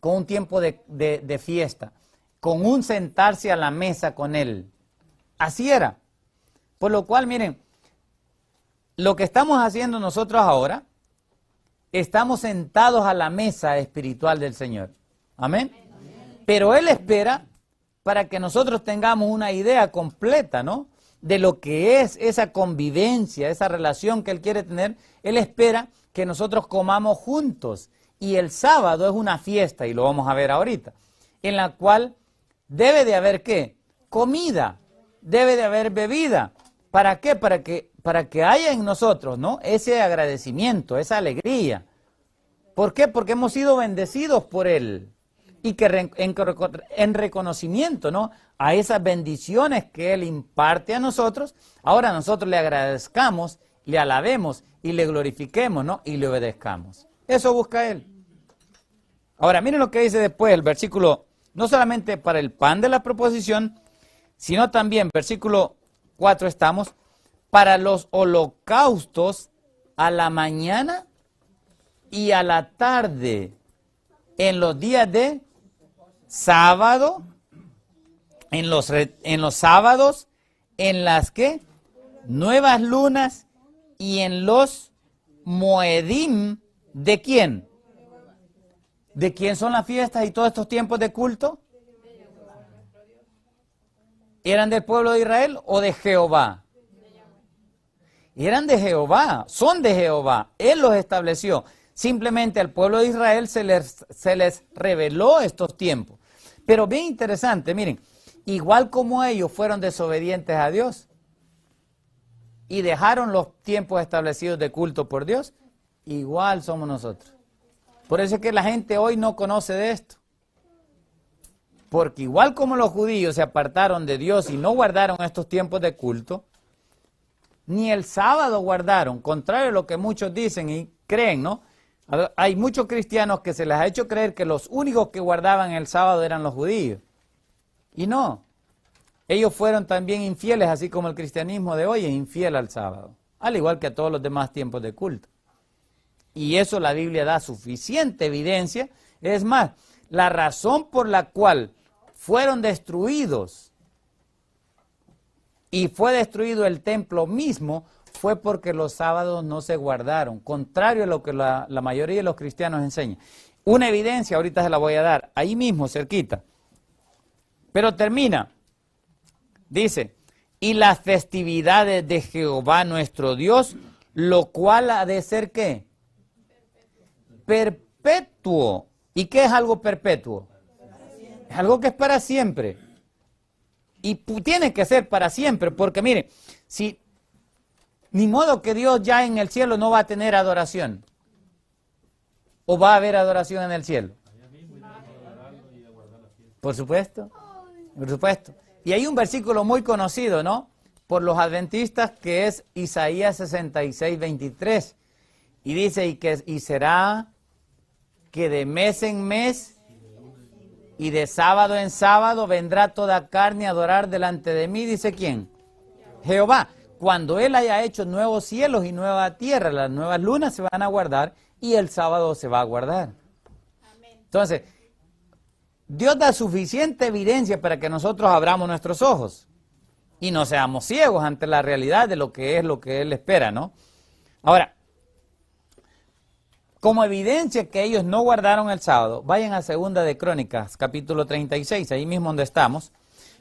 con un tiempo de fiesta, con un sentarse a la mesa con Él. Así era. Por lo cual, miren, lo que estamos haciendo nosotros ahora, estamos sentados a la mesa espiritual del Señor. Amén. Pero Él espera para que nosotros tengamos una idea completa, ¿no? De lo que es esa convivencia, esa relación que Él quiere tener. Él espera que nosotros comamos juntos. Y el sábado es una fiesta, y lo vamos a ver ahorita, en la cual debe de haber ¿qué? Comida, debe de haber bebida. ¿Para qué? Para que haya en nosotros, ¿no? Ese agradecimiento, esa alegría. ¿Por qué? Porque hemos sido bendecidos por Él. Y que en reconocimiento, ¿no? A esas bendiciones que Él imparte a nosotros, ahora nosotros le agradezcamos, le alabemos y le glorifiquemos, ¿no? Y le obedezcamos. Eso busca Él. Ahora, miren lo que dice después el versículo, no solamente para el pan de la proposición, sino también, versículo 4 estamos, para los holocaustos a la mañana y a la tarde, en los días de sábado, en los sábados, en las que nuevas lunas y en los moedim, ¿de quién? ¿De quién son las fiestas y todos estos tiempos de culto? ¿Eran del pueblo de Israel o de Jehová? Eran de Jehová, son de Jehová. Él los estableció. Simplemente al pueblo de Israel se les reveló estos tiempos. Pero bien interesante, miren, igual como ellos fueron desobedientes a Dios y dejaron los tiempos establecidos de culto por Dios, igual somos nosotros. Por eso es que la gente hoy no conoce de esto. Porque igual como los judíos se apartaron de Dios y no guardaron estos tiempos de culto, ni el sábado guardaron, contrario a lo que muchos dicen y creen, ¿no? Hay muchos cristianos que se les ha hecho creer que los únicos que guardaban el sábado eran los judíos. Y no, ellos fueron también infieles, así como el cristianismo de hoy es infiel al sábado, al igual que a todos los demás tiempos de culto. Y eso la Biblia da suficiente evidencia. Es más, la razón por la cual fueron destruidos y fue destruido el templo mismo fue porque los sábados no se guardaron, contrario a lo que la mayoría de los cristianos enseñan. Una evidencia, ahorita se la voy a dar, ahí mismo, cerquita. Pero termina, dice, y las festividades de Jehová nuestro Dios, lo cual ha de ser ¿qué? Perpetuo. ¿Y qué es algo perpetuo? Es algo que es para siempre. Y tiene que ser para siempre, porque mire, si ni modo que Dios ya en el cielo no va a tener adoración. ¿O va a haber adoración en el cielo? Por supuesto, por supuesto. Y hay un versículo muy conocido, ¿no? Por los adventistas, que es Isaías 66, 23. Y dice, y será que de mes en mes y de sábado en sábado vendrá toda carne a adorar delante de mí, dice ¿quién? Jehová. Cuando Él haya hecho nuevos cielos y nueva tierra, las nuevas lunas se van a guardar y el sábado se va a guardar. Entonces, Dios da suficiente evidencia para que nosotros abramos nuestros ojos y no seamos ciegos ante la realidad de lo que Él espera, ¿no? Ahora, como evidencia que ellos no guardaron el sábado, vayan a Segunda de Crónicas, capítulo 36, ahí mismo donde estamos,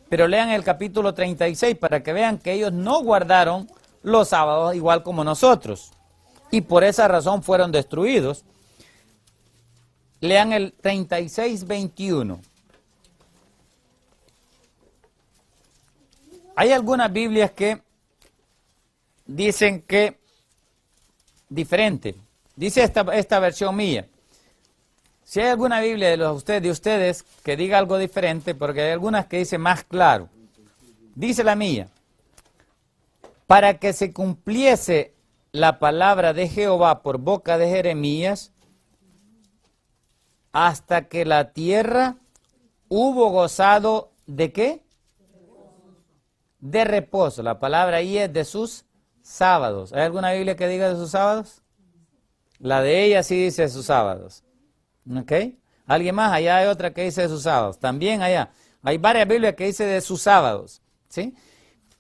pero lean el capítulo 36 para que vean que ellos no guardaron los sábados igual como nosotros, y por esa razón fueron destruidos. Lean el 36, 21. Hay algunas Biblias que dicen que diferente. Dice esta versión mía. Si hay alguna Biblia de ustedes que diga algo diferente, porque hay algunas que dicen más claro. Dice la mía: para que se cumpliese la palabra de Jehová por boca de Jeremías, hasta que la tierra hubo gozado ¿de qué? De reposo. La palabra ahí es de sus sábados. ¿Hay alguna Biblia que diga de sus sábados? La de ella sí dice de sus sábados. ¿Ok? ¿Alguien más? Allá hay otra que dice de sus sábados. También allá. Hay varias Biblias que dice de sus sábados. ¿Sí?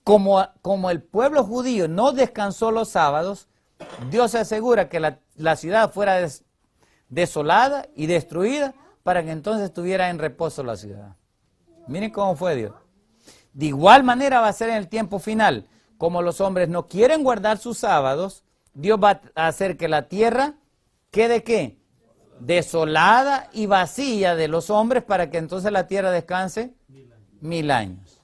Como el pueblo judío no descansó los sábados, Dios se asegura que la ciudad fuera desolada y destruida para que entonces estuviera en reposo la ciudad. Miren cómo fue Dios. De igual manera va a ser en el tiempo final. Como los hombres no quieren guardar sus sábados, Dios va a hacer que la tierra quede ¿qué? Desolada y vacía de los hombres para que entonces la tierra descanse 1000 años.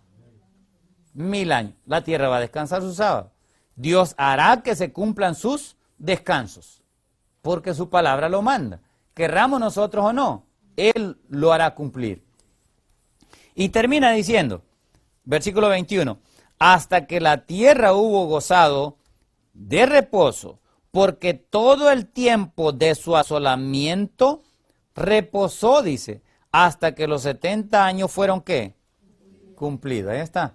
1000 años. La tierra va a descansar sus sábados. Dios hará que se cumplan sus descansos, porque su palabra lo manda. Querramos nosotros o no, Él lo hará cumplir. Y termina diciendo, versículo 21, hasta que la tierra hubo gozado de reposo, porque todo el tiempo de su asolamiento reposó, dice, hasta que los 70 años fueron ¿qué? Cumplidos. Ahí está.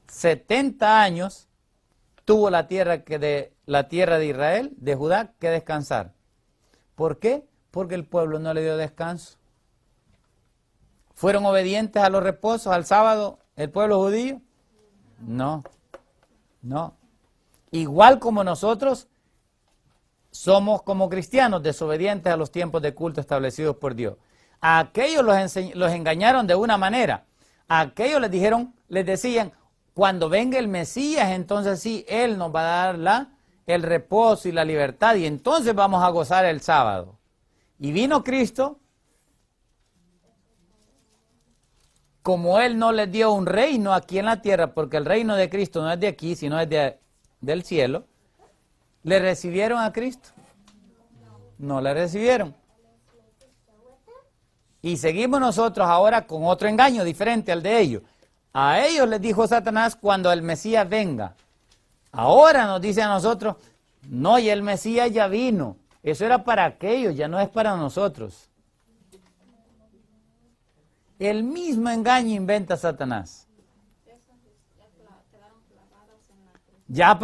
70 años tuvo la tierra de Israel, de Judá, que descansar. ¿Por qué? Porque el pueblo no le dio descanso. ¿Fueron obedientes a los reposos, al sábado, el pueblo judío? No, no. Igual como nosotros somos como cristianos desobedientes a los tiempos de culto establecidos por Dios. A aquellos los engañaron de una manera. A aquellos les decían, cuando venga el Mesías, entonces sí, Él nos va a dar el reposo y la libertad, y entonces vamos a gozar el sábado. Y vino Cristo, como Él no les dio un reino aquí en la tierra, porque el reino de Cristo no es de aquí, sino es del cielo, ¿le recibieron a Cristo? No le recibieron. Y seguimos nosotros ahora con otro engaño diferente al de ellos. A ellos les dijo Satanás cuando el Mesías venga. Ahora nos dice a nosotros, no, y el Mesías ya vino. Eso era para aquellos, ya no es para nosotros. El mismo engaño inventa Satanás.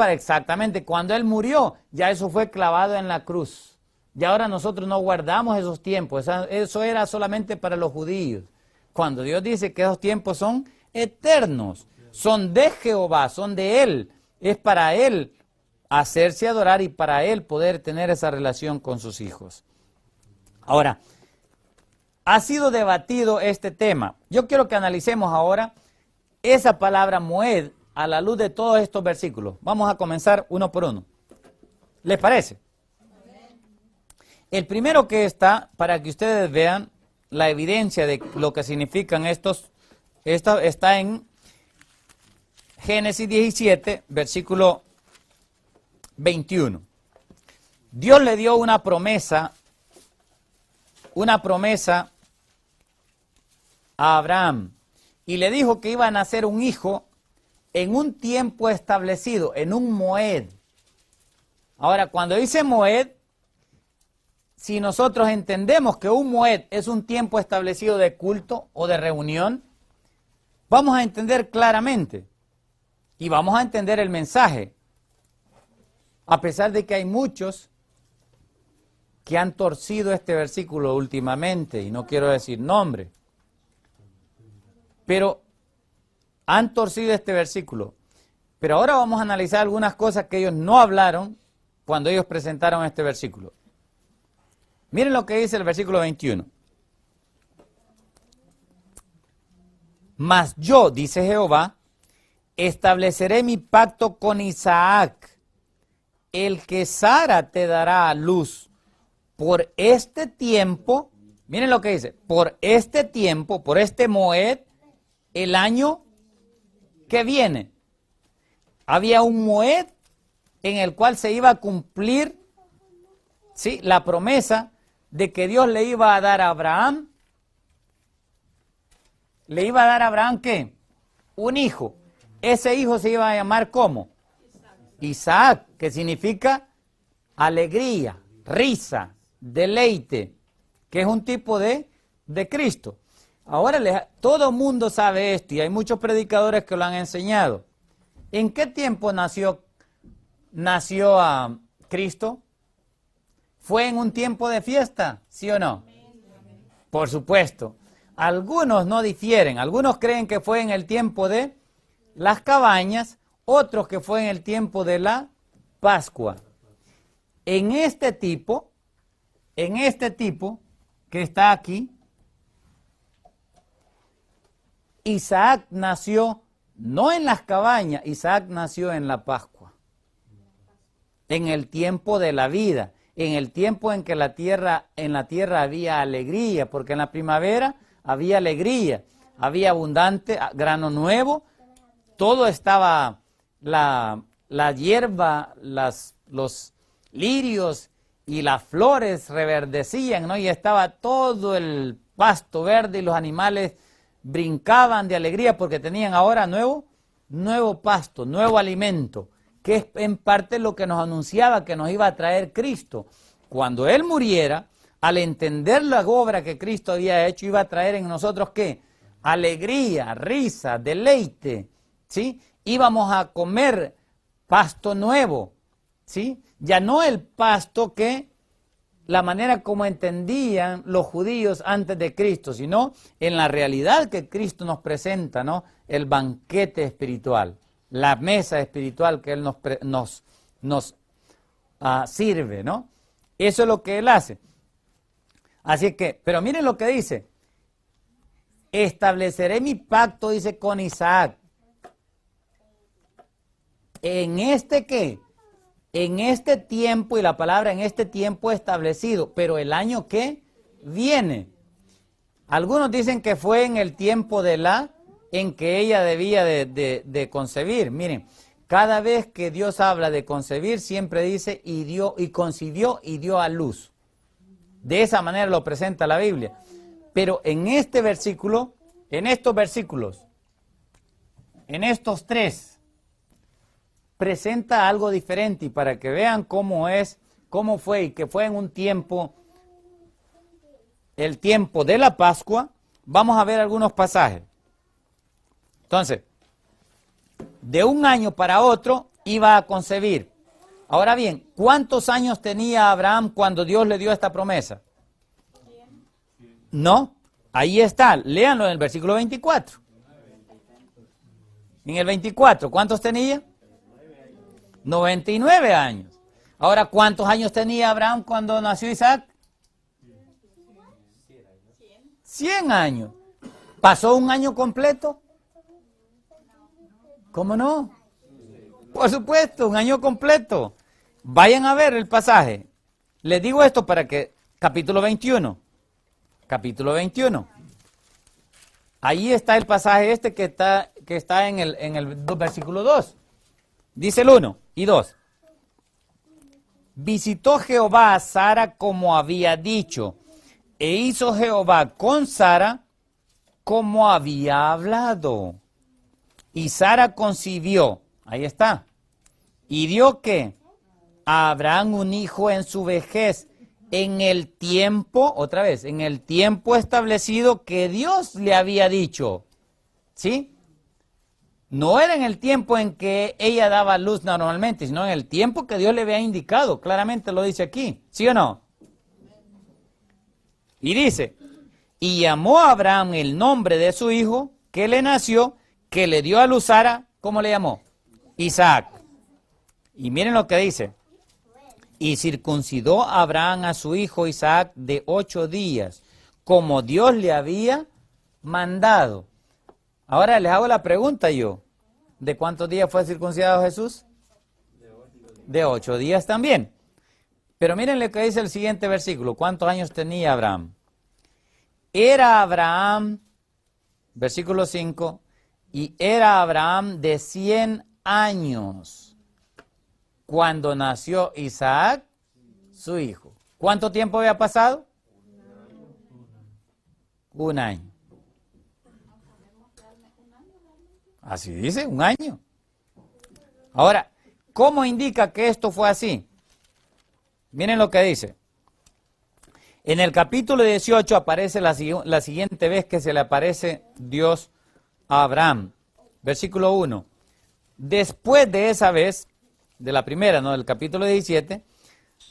Exactamente, cuando Él murió, ya eso fue clavado en la cruz. Y ahora nosotros no guardamos esos tiempos, eso era solamente para los judíos. Cuando Dios dice que esos tiempos son eternos, son de Jehová, son de Él, es para Él hacerse adorar y para Él poder tener esa relación con sus hijos. Ahora, ha sido debatido este tema. Yo quiero que analicemos ahora esa palabra moed a la luz de todos estos versículos. Vamos a comenzar uno por uno. ¿Les parece? El primero que está, para que ustedes vean la evidencia de lo que significan estos, está en Génesis 17, versículo 21. Dios le dio una promesa a Abraham y le dijo que iba a nacer un hijo en un tiempo establecido, en un moed. Ahora, cuando dice moed, si nosotros entendemos que un moed es un tiempo establecido de culto o de reunión, vamos a entender claramente y vamos a entender el mensaje. A pesar de que hay muchos que han torcido este versículo últimamente, y no quiero decir nombre, pero han torcido este versículo. Pero ahora vamos a analizar algunas cosas que ellos no hablaron cuando ellos presentaron este versículo. Miren lo que dice el versículo 21. Mas yo, dice Jehová, estableceré mi pacto con Isaac, el que Sara te dará a luz. Por este tiempo, miren lo que dice, por este tiempo, por este moed, el año que viene. Había un moed en el cual se iba a cumplir, ¿sí?, la promesa de que Dios le iba a dar a Abraham. ¿Le iba a dar a Abraham qué? Un hijo. Ese hijo se iba a llamar ¿cómo? Isaac, que significa alegría, risa, deleite, que es un tipo de Cristo. Ahora todo el mundo sabe esto y hay muchos predicadores que lo han enseñado. ¿En qué tiempo nació a Cristo? ¿Fue en un tiempo de fiesta? ¿Sí o no? Por supuesto. Algunos no difieren. Algunos creen que fue en el tiempo de las cabañas, otros que fue en el tiempo de la Pascua. En este tipo que está aquí, Isaac nació no en las cabañas, Isaac nació en la Pascua. En el tiempo de la vida, en el tiempo en que en la tierra había alegría, porque en la primavera había alegría, había abundante grano nuevo, todo estaba, la hierba, los lirios y las flores reverdecían, ¿no? Y estaba todo el pasto verde y los animales brincaban de alegría porque tenían ahora nuevo pasto, nuevo alimento, que es en parte lo que nos anunciaba que nos iba a traer Cristo. Cuando Él muriera, al entender la obra que Cristo había hecho, iba a traer en nosotros ¿qué? Alegría, risa, deleite, ¿sí? Íbamos a comer pasto nuevo, ¿sí? Ya no el pasto que la manera como entendían los judíos antes de Cristo, sino en la realidad que Cristo nos presenta, ¿no? El banquete espiritual, la mesa espiritual que Él nos sirve, ¿no? Eso es lo que Él hace. Así que, pero miren lo que dice. Estableceré mi pacto, dice, con Isaac. ¿En este qué? En este tiempo, y la palabra en este tiempo establecido, pero el año que viene. Algunos dicen que fue en el tiempo en que ella debía de concebir. Miren, cada vez que Dios habla de concebir, siempre dice y concibió y dio a luz. De esa manera lo presenta la Biblia. Pero en este versículo, en estos versículos, en estos tres, presenta algo diferente, y para que vean cómo fue y que fue en un tiempo, el tiempo de la Pascua, vamos a ver algunos pasajes. Entonces, de un año para otro iba a concebir. Ahora bien, ¿cuántos años tenía Abraham cuando Dios le dio esta promesa? No, ahí está, léanlo en el versículo 24. En el 24, ¿cuántos tenía? 99 años. Ahora, ¿cuántos años tenía Abraham cuando nació Isaac? 100 años. ¿Pasó un año completo? ¿Cómo no? Por supuesto, un año completo. Vayan a ver el pasaje. Les digo esto para que capítulo 21. Capítulo 21. Ahí está el pasaje este que está en el versículo 2. Dice el 1 y 2. Visitó Jehová a Sara como había dicho, e hizo Jehová con Sara como había hablado. Y Sara concibió, ahí está, y dio que a Abraham un hijo en su vejez, en el tiempo, otra vez, en el tiempo establecido que Dios le había dicho. ¿Sí? No era en el tiempo en que ella daba luz normalmente, sino en el tiempo que Dios le había indicado. Claramente lo dice aquí. ¿Sí o no? Y dice, y llamó a Abraham el nombre de su hijo que le nació, que le dio a luz Sara, ¿cómo le llamó? Isaac. Y miren lo que dice. Y circuncidó a Abraham a su hijo Isaac de 8 días, como Dios le había mandado. Ahora les hago la pregunta yo. ¿De cuántos días fue circuncidado Jesús? De 8 días también. Pero miren lo que dice el siguiente versículo. ¿Cuántos años tenía Abraham? Era Abraham, versículo 5, y era Abraham de 100 años cuando nació Isaac, su hijo. ¿Cuánto tiempo había pasado? Un año. Así dice, un año. Ahora, ¿cómo indica que esto fue así? Miren lo que dice. En el capítulo 18 aparece la siguiente vez que se le aparece Dios a Abraham. Versículo 1. Después de esa vez, de la primera, ¿no? Del capítulo 17,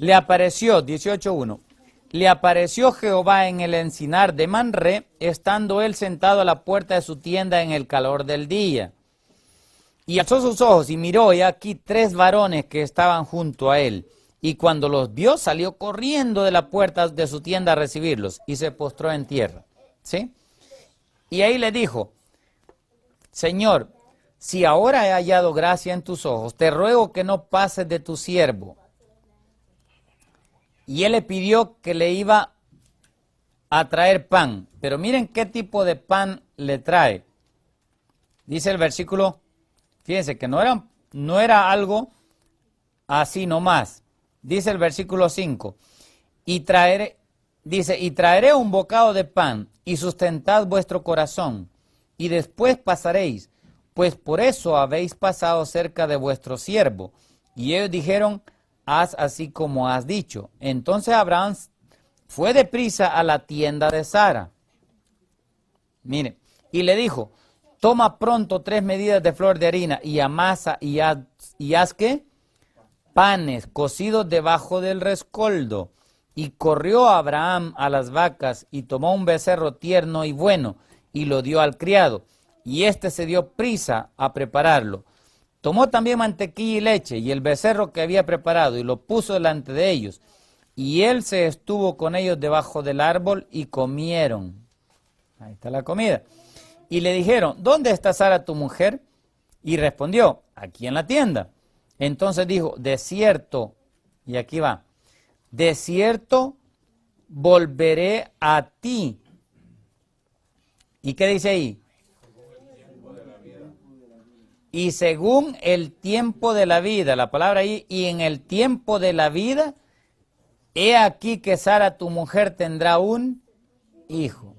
le apareció, 18:1, le apareció Jehová en el encinar de Manré, estando él sentado a la puerta de su tienda en el calor del día. Y alzó sus ojos y miró, y aquí 3 varones que estaban junto a él. Y cuando los vio, salió corriendo de la puerta de su tienda a recibirlos, y se postró en tierra. ¿Sí? Y ahí le dijo, Señor, si ahora he hallado gracia en tus ojos, te ruego que no pases de tu siervo. Y él le pidió que le iba a traer pan. Pero miren qué tipo de pan le trae. Dice el versículo, fíjense que no era algo así nomás. Dice el versículo 5, y traeré un bocado de pan, y sustentad vuestro corazón, y después pasaréis, pues por eso habéis pasado cerca de vuestro siervo. Y ellos dijeron, haz así como has dicho. Entonces Abraham fue deprisa a la tienda de Sara. Mire, y le dijo, toma pronto 3 medidas de flor de harina, y amasa, y haz ¿qué? Panes cocidos debajo del rescoldo. Y corrió Abraham a las vacas, y tomó un becerro tierno y bueno, y lo dio al criado. Y éste se dio prisa a prepararlo. Tomó también mantequilla y leche, y el becerro que había preparado, y lo puso delante de ellos. Y él se estuvo con ellos debajo del árbol, y comieron. Ahí está la comida. Y le dijeron, ¿dónde está Sara tu mujer? Y respondió, aquí en la tienda. Entonces dijo, de cierto, y aquí va, de cierto volveré a ti. ¿Y qué dice ahí? Y según el tiempo de la vida, la palabra ahí, y en el tiempo de la vida, he aquí que Sara tu mujer tendrá un hijo.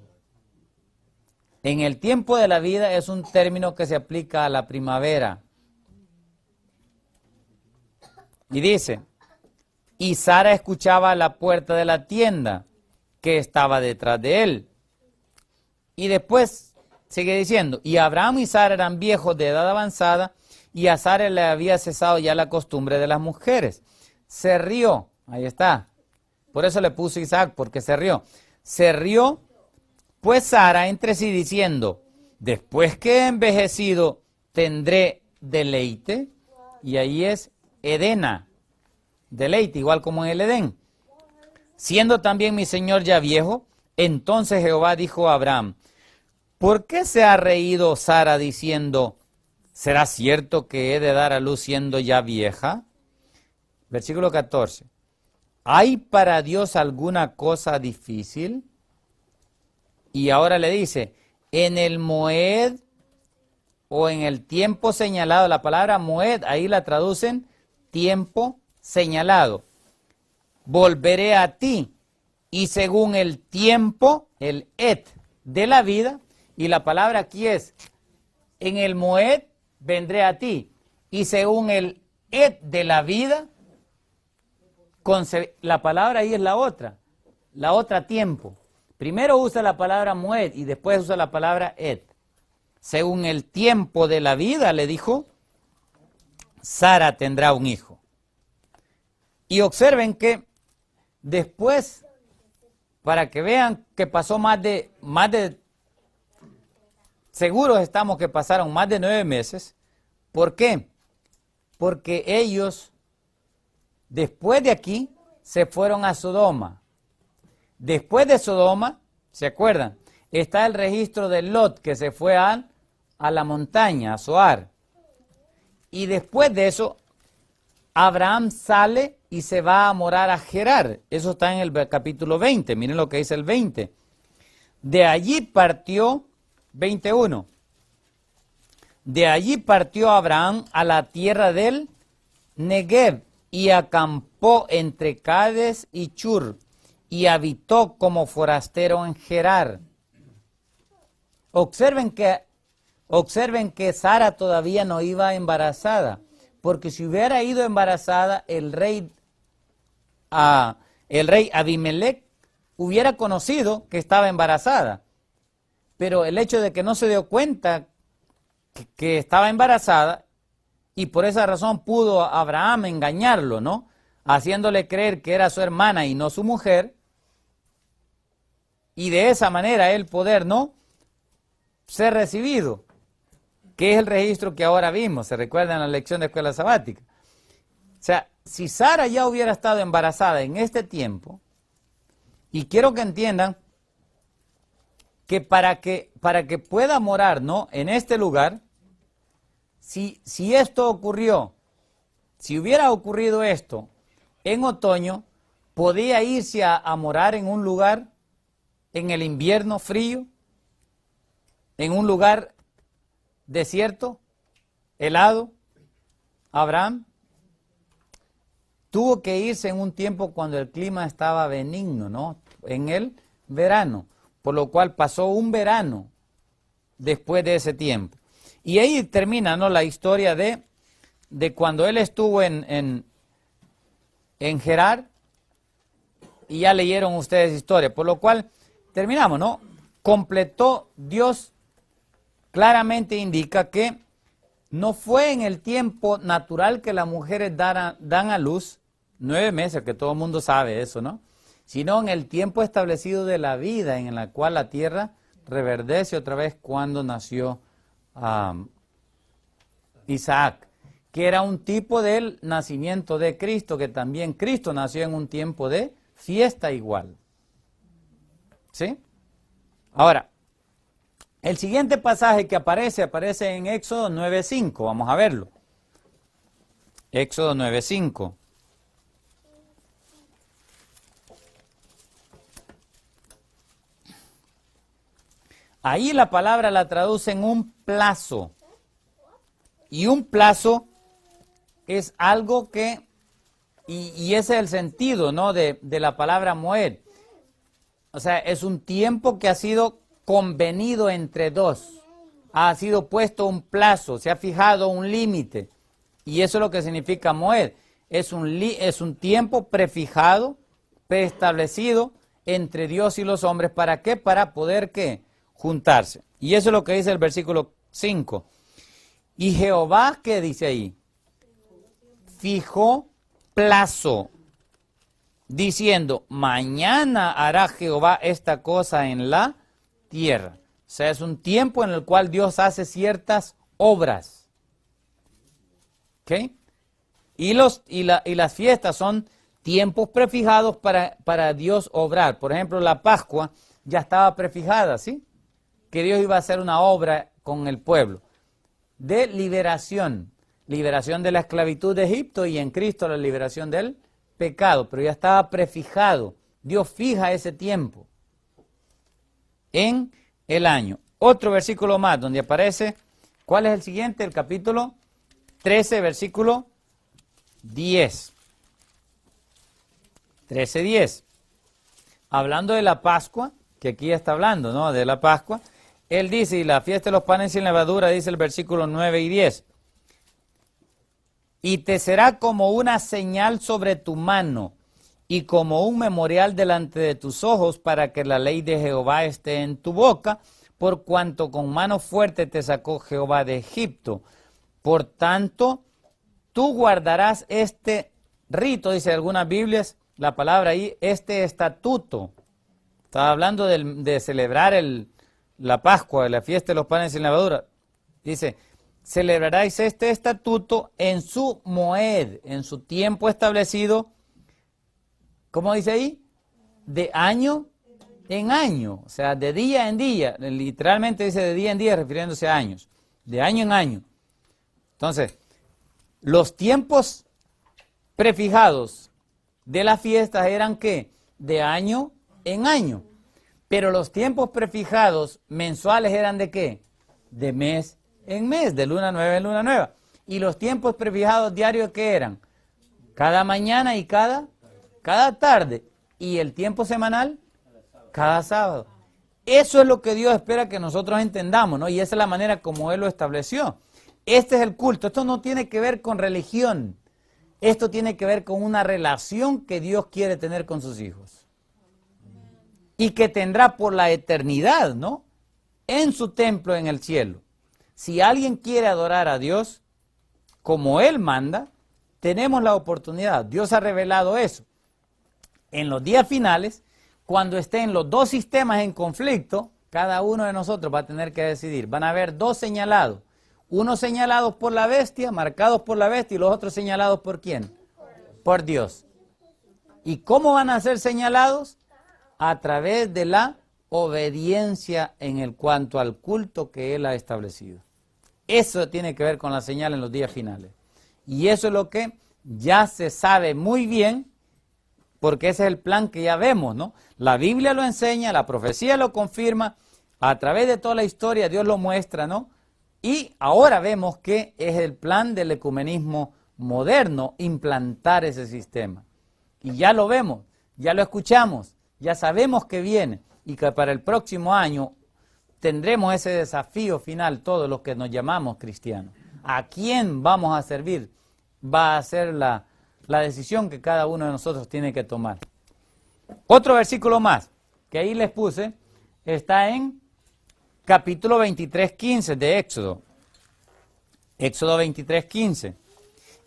En el tiempo de la vida es un término que se aplica a la primavera. Y dice, y Sara escuchaba a la puerta de la tienda que estaba detrás de él. Y después sigue diciendo, y Abraham y Sara eran viejos de edad avanzada, y a Sara le había cesado ya la costumbre de las mujeres. Se rió, ahí está. Por eso le puso Isaac, porque se rió. Se rió, pues Sara entre sí diciendo, después que he envejecido, tendré deleite. Y ahí es Edena, deleite, igual como en el Edén. Siendo también mi señor ya viejo, entonces Jehová dijo a Abraham, ¿por qué se ha reído Sara diciendo, ¿será cierto que he de dar a luz siendo ya vieja? Versículo 14. ¿hay para Dios alguna cosa difícil? Y ahora le dice, en el moed o en el tiempo señalado, la palabra moed, ahí la traducen tiempo señalado. Volveré a ti, y según el tiempo, el et de la vida, y la palabra aquí es, en el moed vendré a ti, y según el et de la vida, la palabra ahí es la otra tiempo. Primero usa la palabra moed y después usa la palabra et. Según el tiempo de la vida, le dijo, Sara tendrá un hijo. Y observen que después, para que vean que pasó seguros estamos que pasaron más de 9 meses. ¿Por qué? Porque ellos, después de aquí, se fueron a Sodoma. Después de Sodoma, ¿se acuerdan? Está el registro de Lot, que se fue a la montaña, a Zoar. Y después de eso, Abraham sale y se va a morar a Gerar. Eso está en el capítulo 20. Miren lo que dice el 20. De allí partió, 21. De allí partió Abraham a la tierra del Negev y acampó entre Cades y Chur y habitó como forastero en Gerar. Observen que Sara todavía no iba embarazada, porque si hubiera ido embarazada, el rey Abimelech hubiera conocido que estaba embarazada. Pero el hecho de que no se dio cuenta que estaba embarazada, y por esa razón pudo Abraham engañarlo, ¿no? Haciéndole creer que era su hermana y no su mujer, y de esa manera él poder, ¿no?, ser recibido, que es el registro que ahora vimos, se recuerda en la lección de escuela sabática. O sea, si Sara ya hubiera estado embarazada en este tiempo, y quiero que entiendan que para que pueda morar, ¿no?, en este lugar, si esto ocurrió, si hubiera ocurrido esto en otoño, podía irse a morar en un lugar en el invierno frío, en un lugar desierto, helado. Abraham tuvo que irse en un tiempo cuando el clima estaba benigno, ¿no?, en el verano, por lo cual pasó un verano después de ese tiempo. Y ahí termina, ¿no?, la historia de cuando él estuvo en Gerar, y ya leyeron ustedes historia, por lo cual terminamos, ¿no? Completó, Dios claramente indica que no fue en el tiempo natural que las mujeres dan a luz, 9 meses, que todo el mundo sabe eso, ¿no?, sino en el tiempo establecido de la vida, en la cual la tierra reverdece otra vez cuando nació Isaac, que era un tipo del nacimiento de Cristo, que también Cristo nació en un tiempo de fiesta igual. ¿Sí? Ahora, el siguiente pasaje que aparece en Éxodo 9:5. Vamos a verlo. Éxodo 9:5. Ahí la palabra la traduce en un plazo. Y un plazo es algo que, y ese es el sentido, ¿no?, de la palabra moed. O sea, es un tiempo que ha sido convenido entre dos. Ha sido puesto un plazo, se ha fijado un límite. Y eso es lo que significa moed. Es un tiempo prefijado, preestablecido entre Dios y los hombres. ¿Para qué? Para poder, ¿qué?, juntarse. Y eso es lo que dice el versículo 5. Y Jehová, ¿qué dice ahí? Fijó plazo, diciendo, mañana hará Jehová esta cosa en la tierra. O sea, es un tiempo en el cual Dios hace ciertas obras. ¿Ok? Y las fiestas son tiempos prefijados para Dios obrar. Por ejemplo, la Pascua ya estaba prefijada, ¿sí?, que Dios iba a hacer una obra con el pueblo de liberación de la esclavitud de Egipto, y en Cristo la liberación del pecado, pero ya estaba prefijado. Dios fija ese tiempo en el año. Otro versículo más donde aparece, ¿cuál es el siguiente? El capítulo 13, versículo 10. 13:10. Hablando de la Pascua, que aquí está hablando, ¿no? De la Pascua. Él dice, y la fiesta de los panes sin levadura, dice el versículo 9 y 10. Y te será como una señal sobre tu mano y como un memorial delante de tus ojos para que la ley de Jehová esté en tu boca, por cuanto con mano fuerte te sacó Jehová de Egipto. Por tanto, tú guardarás este rito, dice algunas Biblias, la palabra ahí, este estatuto. Estaba hablando de celebrar la Pascua, la fiesta de los panes sin levadura. Dice, celebraréis este estatuto en su moed, en su tiempo establecido. ¿Cómo dice ahí? De año en año, o sea, de día en día. Literalmente dice de día en día refiriéndose a años. De año en año. Entonces, los tiempos prefijados de las fiestas eran ¿qué? De año en año. Pero los tiempos prefijados mensuales eran ¿de qué? De mes en mes, de luna nueva en luna nueva. Y los tiempos prefijados diarios ¿qué eran? Cada mañana y cada tarde. Y el tiempo semanal, cada sábado. Eso es lo que Dios espera que nosotros entendamos, ¿no? Y esa es la manera como Él lo estableció. Este es el culto. Esto no tiene que ver con religión. Esto tiene que ver con una relación que Dios quiere tener con sus hijos. Y que tendrá por la eternidad, ¿no? En su templo en el cielo. Si alguien quiere adorar a Dios como Él manda, tenemos la oportunidad. Dios ha revelado eso. En los días finales, cuando estén los dos sistemas en conflicto, cada uno de nosotros va a tener que decidir. Van a haber dos señalados. Unos señalados por la bestia, marcados por la bestia, y los otros señalados ¿por quién? Por Dios. ¿Y cómo van a ser señalados? A través de la obediencia en el cuanto al culto que Él ha establecido. Eso tiene que ver con la señal en los días finales. Y eso es lo que ya se sabe muy bien, porque ese es el plan que ya vemos, ¿no? La Biblia lo enseña, la profecía lo confirma, a través de toda la historia Dios lo muestra, ¿no? Y ahora vemos que es el plan del ecumenismo moderno implantar ese sistema. Y ya lo vemos, ya lo escuchamos, ya sabemos que viene y que para el próximo año tendremos ese desafío final todos los que nos llamamos cristianos. ¿A quién vamos a servir? Va a ser la decisión que cada uno de nosotros tiene que tomar. Otro versículo más que ahí les puse está en capítulo 23:15 de Éxodo. Éxodo 23:15.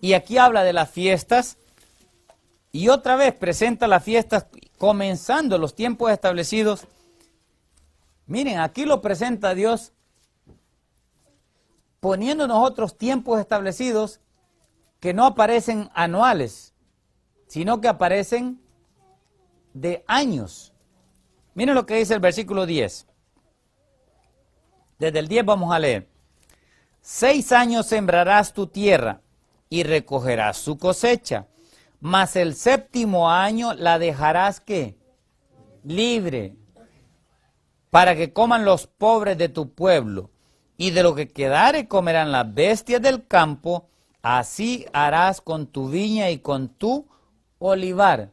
Y aquí habla de las fiestas y otra vez presenta las fiestas comenzando los tiempos establecidos. Miren, aquí lo presenta Dios poniéndonos otros tiempos establecidos que no aparecen anuales, sino que aparecen de años. Miren lo que dice el versículo 10. Desde el 10 vamos a leer. 6 años sembrarás tu tierra y recogerás su cosecha, mas el 7º año la dejarás ¿qué? Libre, para que coman los pobres de tu pueblo, y de lo que quedare comerán las bestias del campo, así harás con tu viña y con tu olivar.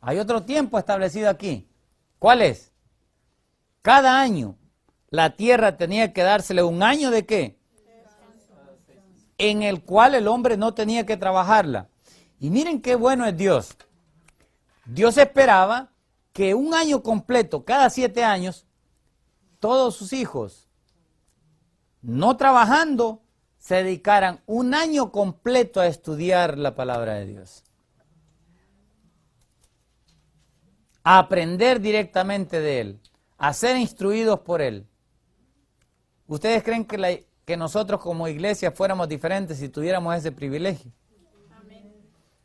Hay otro tiempo establecido aquí. ¿Cuál es? Cada año la tierra tenía que dársele un año de ¿qué? En el cual el hombre no tenía que trabajarla. Y miren qué bueno es Dios. Dios esperaba que un año completo, cada 7 años, todos sus hijos, no trabajando, se dedicaran un año completo a estudiar la palabra de Dios. A aprender directamente de Él, a ser instruidos por Él. ¿Ustedes creen que nosotros como iglesia fuéramos diferentes si tuviéramos ese privilegio? Amén.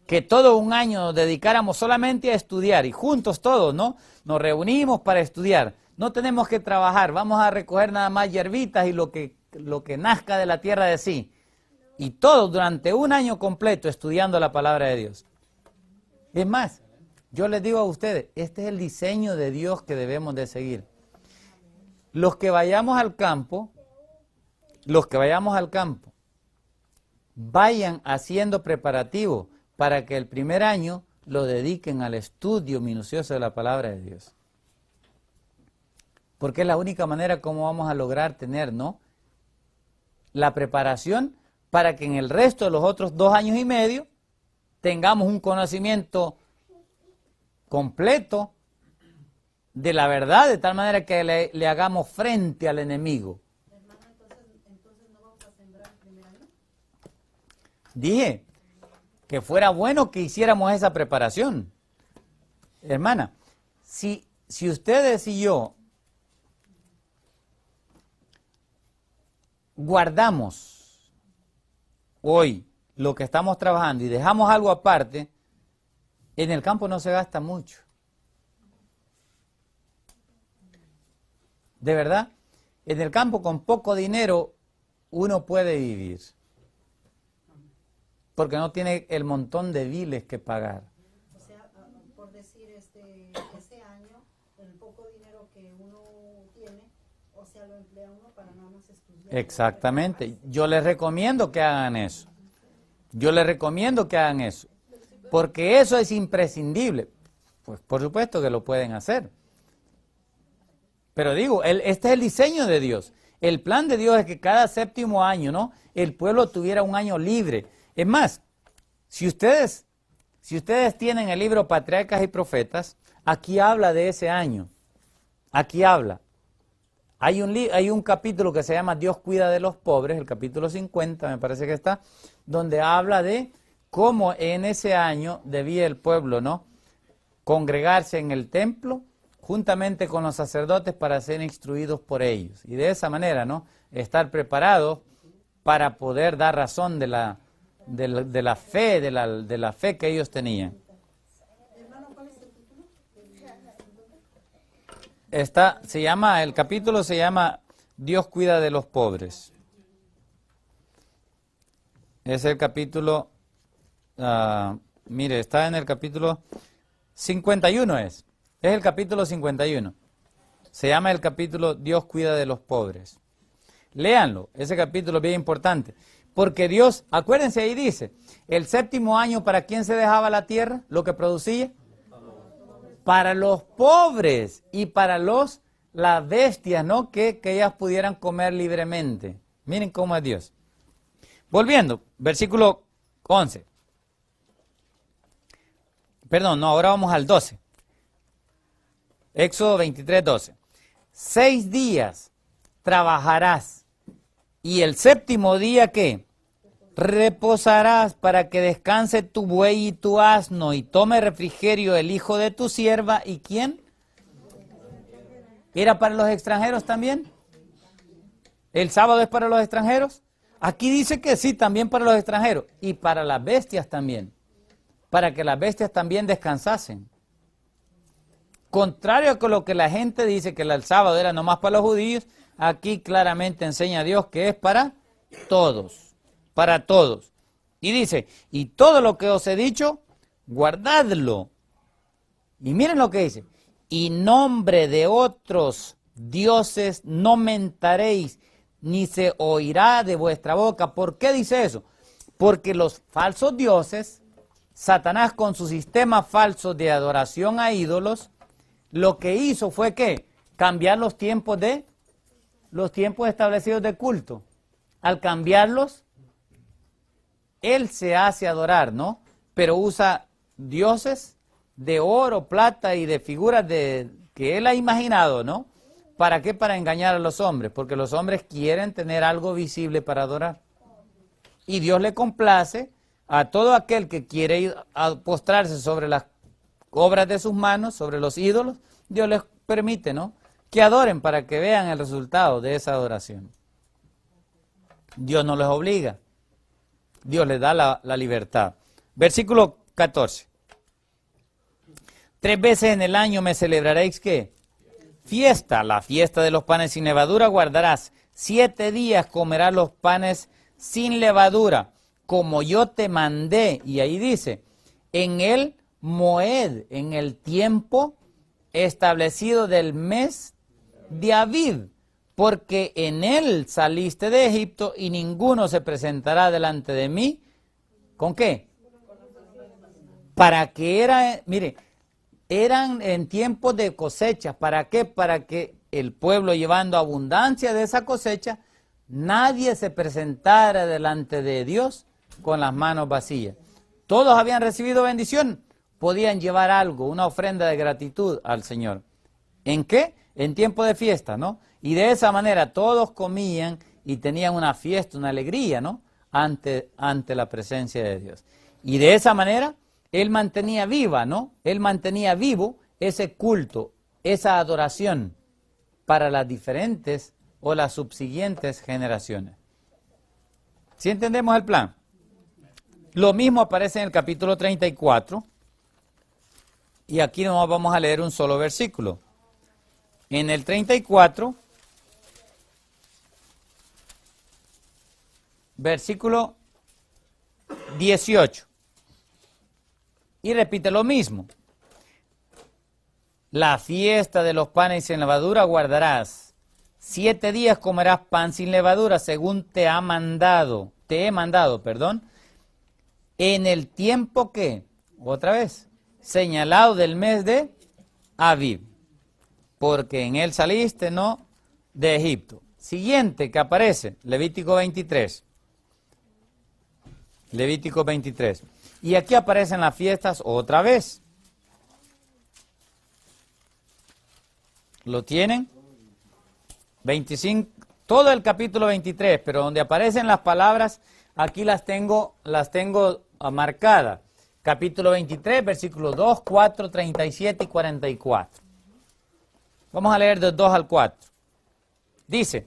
Que todo un año nos dedicáramos solamente a estudiar y juntos todos, ¿no? Nos reunimos para estudiar. No tenemos que trabajar, vamos a recoger nada más hierbitas y lo que nazca de la tierra de sí. Y todos durante un año completo estudiando la palabra de Dios. Es más, yo les digo a ustedes, este es el diseño de Dios que debemos de seguir. Los que vayamos al campo, vayan haciendo preparativos para que el primer año lo dediquen al estudio minucioso de la palabra de Dios. Porque es la única manera como vamos a lograr tener, ¿no?, la preparación para que en el resto de los otros 2 años y medio tengamos un conocimiento completo de la verdad, de tal manera que le hagamos frente al enemigo. Hermano, entonces no vamos a sembrar el primer año. Dije que fuera bueno que hiciéramos esa preparación. Hermana, si ustedes y yo guardamos hoy lo que estamos trabajando y dejamos algo aparte, en el campo no se gasta mucho. De verdad, en el campo con poco dinero uno puede vivir, porque no tiene el montón de biles que pagar. O sea, por decir, ese año, el poco dinero que uno tiene, o sea, lo emplea uno para nada más estudiar. Exactamente. Yo les recomiendo que hagan eso. Porque eso es imprescindible. Pues por supuesto que lo pueden hacer. Pero digo, este es el diseño de Dios. El plan de Dios es que cada 7º año, ¿no?, el pueblo tuviera un año libre. Es más, si ustedes tienen el libro Patriarcas y Profetas, aquí habla de ese año. Aquí habla. Hay un capítulo que se llama Dios cuida de los pobres, el capítulo 50, me parece que está, donde habla de cómo en ese año debía el pueblo, ¿no?, congregarse en el templo juntamente con los sacerdotes para ser instruidos por ellos. Y de esa manera, ¿no?, estar preparados para poder dar razón de la fe que ellos tenían. Hermano, ¿cuál es el título? El capítulo se llama Dios cuida de los pobres. Es el capítulo, mire, está en el capítulo 51 es el capítulo 51. Se llama el capítulo Dios cuida de los pobres. Léanlo, ese capítulo es bien importante. Porque Dios, acuérdense, ahí dice, el 7º año, ¿para quién se dejaba la tierra? Lo que producía. Para los pobres y para las bestias, ¿no?, que ellas pudieran comer libremente. Miren cómo es Dios. Volviendo, versículo 11. Perdón, no, ahora vamos al 12. Éxodo 23, 12. 6 días trabajarás y el 7º día, ¿qué? Reposarás para que descanse tu buey y tu asno y tome refrigerio el hijo de tu sierva. ¿Y quién? ¿Era para los extranjeros también? ¿El sábado es para los extranjeros? Aquí dice que sí, también para los extranjeros y para las bestias también, para que las bestias también descansasen. Contrario a lo que la gente dice que el sábado era nomás para los judíos, aquí claramente enseña Dios que es para todos, para todos. Y dice, y todo lo que os he dicho, guardadlo. Y miren lo que dice, y nombre de otros dioses no mentaréis, ni se oirá de vuestra boca. ¿Por qué dice eso? Porque los falsos dioses, Satanás con su sistema falso de adoración a ídolos, lo que hizo fue que cambiar los tiempos establecidos de culto. Al cambiarlos, él se hace adorar, ¿no? Pero usa dioses de oro, plata y de figuras que él ha imaginado, ¿no? ¿Para qué? Para engañar a los hombres, porque los hombres quieren tener algo visible para adorar. Y Dios le complace a todo aquel que quiere ir a postrarse sobre las obras de sus manos, sobre los ídolos. Dios les permite, ¿no?, que adoren para que vean el resultado de esa adoración. Dios no les obliga. Dios les da la libertad. Versículo 14. 3 veces en el año me celebraréis, ¿qué? Fiesta, la fiesta de los panes sin levadura guardarás. 7 días comerás los panes sin levadura, como yo te mandé. Y ahí dice, en él Moed, en el tiempo establecido del mes de Aviv, porque en él saliste de Egipto y ninguno se presentará delante de mí. ¿Con qué? Para que eran en tiempos de cosecha. ¿Para qué? Para que el pueblo, llevando abundancia de esa cosecha, nadie se presentara delante de Dios con las manos vacías. Todos habían recibido bendición, podían llevar algo, una ofrenda de gratitud al Señor. ¿En qué? En tiempo de fiesta, ¿no? Y de esa manera todos comían y tenían una fiesta, una alegría, ¿no? Ante la presencia de Dios. Y de esa manera Él mantenía viva, ¿no? Él mantenía vivo ese culto, esa adoración para las diferentes o las subsiguientes generaciones. ¿Sí entendemos el plan? Lo mismo aparece en el capítulo 34. Y aquí no vamos a leer un solo versículo. En el 34, versículo 18. Y repite lo mismo. La fiesta de los panes sin levadura guardarás. 7 días comerás pan sin levadura, según te he mandado, en el tiempo que, otra vez, señalado del mes de Aviv, porque en él saliste, ¿no?, de Egipto. Siguiente que aparece, Levítico 23. Levítico 23. Y aquí aparecen las fiestas otra vez. ¿Lo tienen? 25, todo el capítulo 23, pero donde aparecen las palabras, aquí las tengo marcadas. Capítulo 23, versículos 2, 4, 37 y 44. Vamos a leer del 2 al 4. Dice,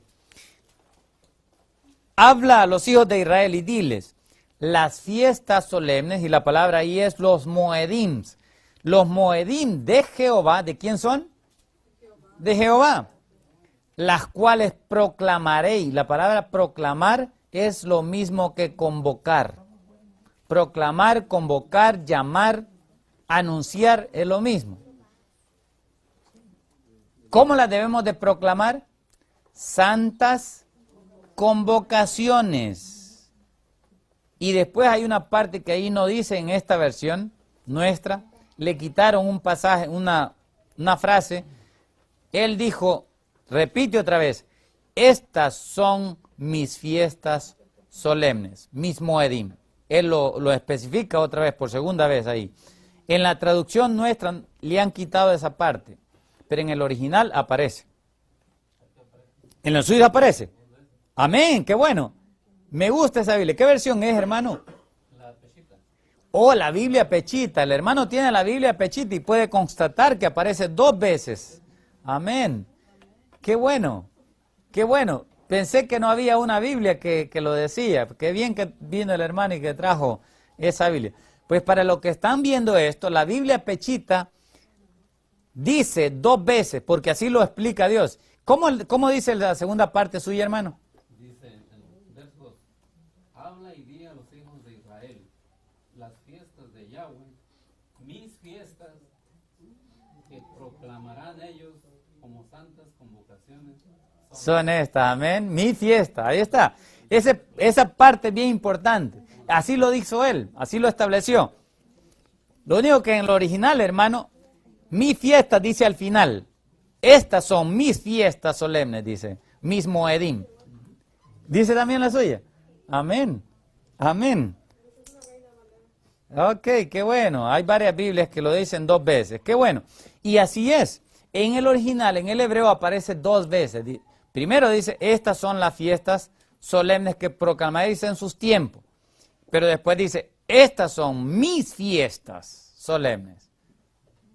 habla a los hijos de Israel y diles, las fiestas solemnes, y la palabra ahí es los moedim. Los moedim de Jehová, ¿de quién son? De Jehová. Las cuales proclamaréis. La palabra proclamar es lo mismo que convocar. Proclamar, convocar, llamar, anunciar es lo mismo. ¿Cómo las debemos de proclamar? Santas convocaciones. Y después hay una parte que ahí no dice en esta versión nuestra, le quitaron un pasaje, una frase. Él dijo, repite otra vez, estas son mis fiestas solemnes, mis moedim. Él lo especifica otra vez, por segunda vez ahí. En la traducción nuestra le han quitado esa parte, pero en el original aparece. En el suyo aparece. Amén, qué bueno. Me gusta esa Biblia. ¿Qué versión es, hermano? La Pechita. Oh, la Biblia Pechita. El hermano tiene la Biblia Pechita y puede constatar que aparece 2 veces. Amén. Qué bueno, qué bueno. Pensé que no había una Biblia que lo decía. Qué bien que vino el hermano y que trajo esa Biblia. Pues para los que están viendo esto, la Biblia Pechita dice 2 veces, porque así lo explica Dios. ¿Cómo dice la segunda parte suya, hermano? Dice en verso 2, habla y di a los hijos de Israel, las fiestas de Yahweh, mis fiestas, que proclamarán ellos como santas convocaciones. Son estas, amén. Mi fiesta, ahí está. Esa parte es bien importante. Así lo dijo él, así lo estableció. Lo único que en lo original, hermano, mi fiesta dice al final. Estas son mis fiestas solemnes, dice. Mis moedim. Dice también la suya. Amén. Amén. Ok, qué bueno. Hay varias Biblias que lo dicen 2 veces. Qué bueno. Y así es. En el original, en el hebreo, aparece 2 veces. Primero dice, estas son las fiestas solemnes que proclamaréis en sus tiempos. Pero después dice, estas son mis fiestas solemnes.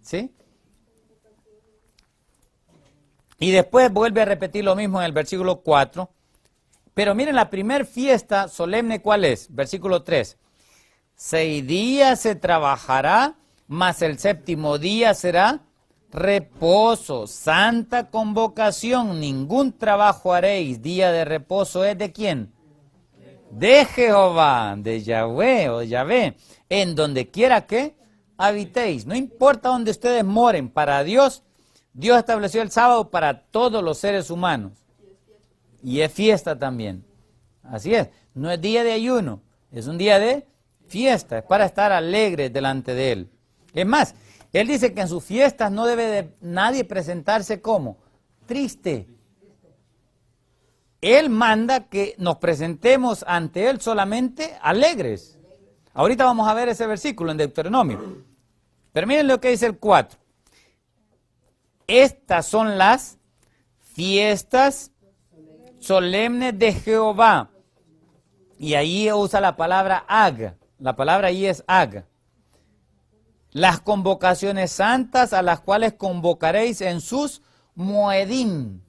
¿Sí? Y después vuelve a repetir lo mismo en el versículo 4. Pero miren, la primer fiesta solemne, ¿cuál es? Versículo 3. 6 días se trabajará, mas el 7º día será reposo, santa convocación, ningún trabajo haréis. Día de reposo es ¿de quién? De Jehová, de Yahweh o Yahvé, en donde quiera que habitéis. No importa donde ustedes moren, para Dios, Dios estableció el sábado para todos los seres humanos. Y es fiesta también. Así es, no es día de ayuno, es un día de fiesta, es para estar alegres delante de Él. Es más, Él dice que en sus fiestas no debe de nadie presentarse como triste. Él manda que nos presentemos ante Él solamente alegres. Ahorita vamos a ver ese versículo en Deuteronomio. Pero miren lo que dice el 4. Estas son las fiestas solemnes de Jehová. Y ahí usa la palabra ag. La palabra ahí es ag. Las convocaciones santas a las cuales convocaréis en sus moedim.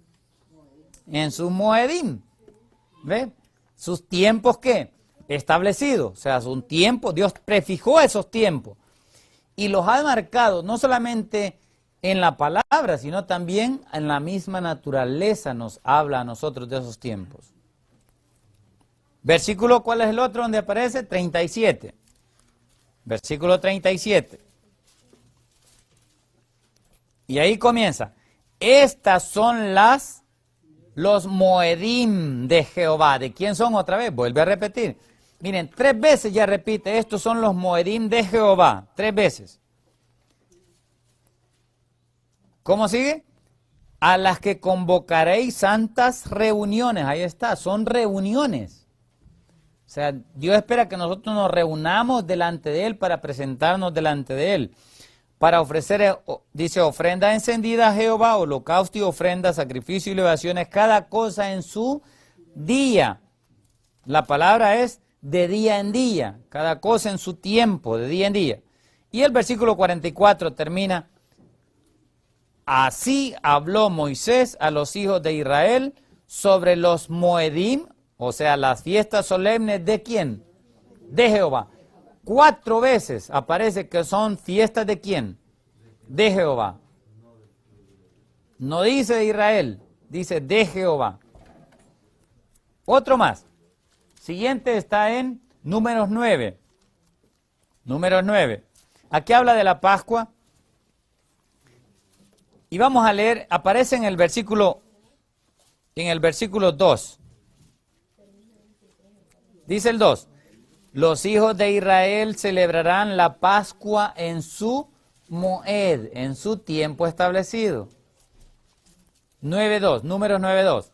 En sus moedim. ¿Ve? Sus tiempos, ¿qué? Establecidos. O sea, un tiempo, Dios prefijó esos tiempos. Y los ha marcado no solamente en la palabra, sino también en la misma naturaleza nos habla a nosotros de esos tiempos. Versículo, ¿cuál es el otro donde aparece? 37. Versículo 37. Y ahí comienza. Estas son los moedim de Jehová. ¿De quién son otra vez? Vuelve a repetir. Miren, 3 veces ya repite, estos son los moedim de Jehová. 3 veces. ¿Cómo sigue? A las que convocaréis santas reuniones. Ahí está, son reuniones. O sea, Dios espera que nosotros nos reunamos delante de Él para presentarnos delante de Él. Para ofrecer, dice, ofrenda encendida a Jehová, holocausto y ofrenda, sacrificio y libaciones, cada cosa en su día. La palabra es de día en día, cada cosa en su tiempo, de día en día. Y el versículo 44 termina, así habló Moisés a los hijos de Israel sobre los moedim, o sea, las fiestas solemnes ¿de quién? De Jehová. 4 veces aparece que son fiestas ¿de quién? De Jehová. No dice de Israel, dice de Jehová. Otro más. Siguiente está en Números 9. Números 9. Aquí habla de la Pascua. Y vamos a leer, aparece en el versículo 2. Dice el 2. Los hijos de Israel celebrarán la Pascua en su moed, en su tiempo establecido. 9.2, Números 9.2.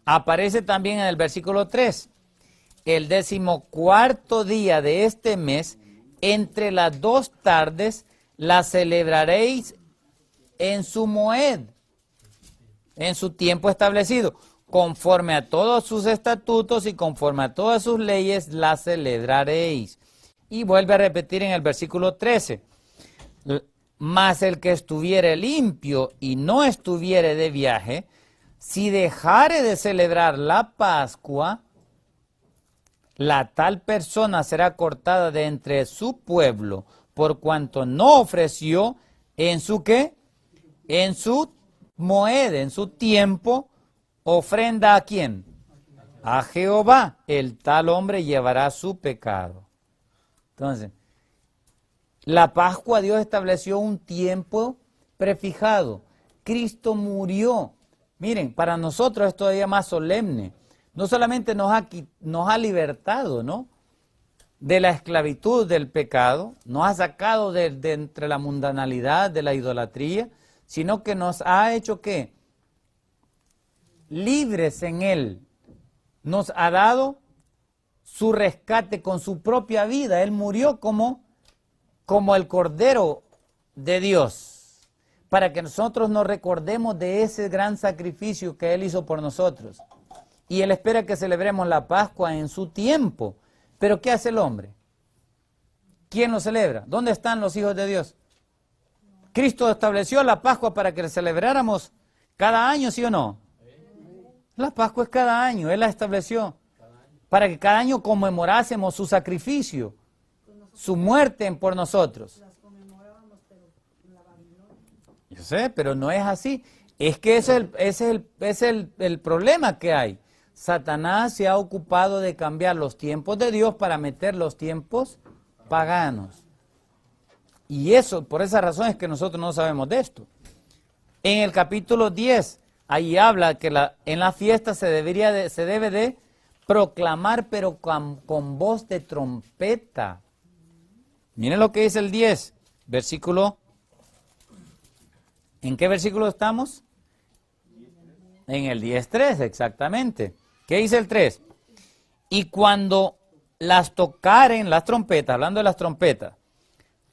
Aparece también en el versículo 3. El 14º día de este mes, entre las 2 tardes, la celebraréis en su moed, en su tiempo establecido. Conforme a todos sus estatutos y conforme a todas sus leyes, la celebraréis. Y vuelve a repetir en el versículo 13. Mas el que estuviere limpio y no estuviere de viaje, si dejare de celebrar la Pascua, la tal persona será cortada de entre su pueblo, por cuanto no ofreció en su ¿qué? En su moed, en su tiempo, ofrenda ¿a quién? A Jehová. El tal hombre llevará su pecado. Entonces, la Pascua Dios estableció un tiempo prefijado. Cristo murió. Miren, para nosotros es todavía más solemne. No solamente nos ha libertado, ¿no?, de la esclavitud del pecado, nos ha sacado de entre la mundanalidad, de la idolatría, sino que nos ha hecho ¿qué? Libres en Él. Nos ha dado su rescate con su propia vida. Él murió como el Cordero de Dios, para que nosotros nos recordemos de ese gran sacrificio que Él hizo por nosotros. Y Él espera que celebremos la Pascua en su tiempo. Pero ¿qué hace el hombre? ¿Quién lo celebra? ¿Dónde están los hijos de Dios? Cristo estableció la Pascua para que la celebráramos cada año, ¿sí o no? La Pascua es cada año, Él la estableció para que cada año conmemorásemos su sacrificio, su muerte por nosotros. Las conmemorábamos, pero en la Babilonia. Yo sé, pero no es así. Es que ese es el problema que hay. Satanás se ha ocupado de cambiar los tiempos de Dios para meter los tiempos paganos. Y eso, por esa razón es que nosotros no sabemos de esto. En el capítulo 10, ahí habla que en la fiesta se debe de proclamar, pero con voz de trompeta. Miren lo que dice el 10, versículo. ¿En qué versículo estamos? En el 10.3, exactamente. ¿Qué dice el 3? Y cuando las tocaren las trompetas, hablando de las trompetas,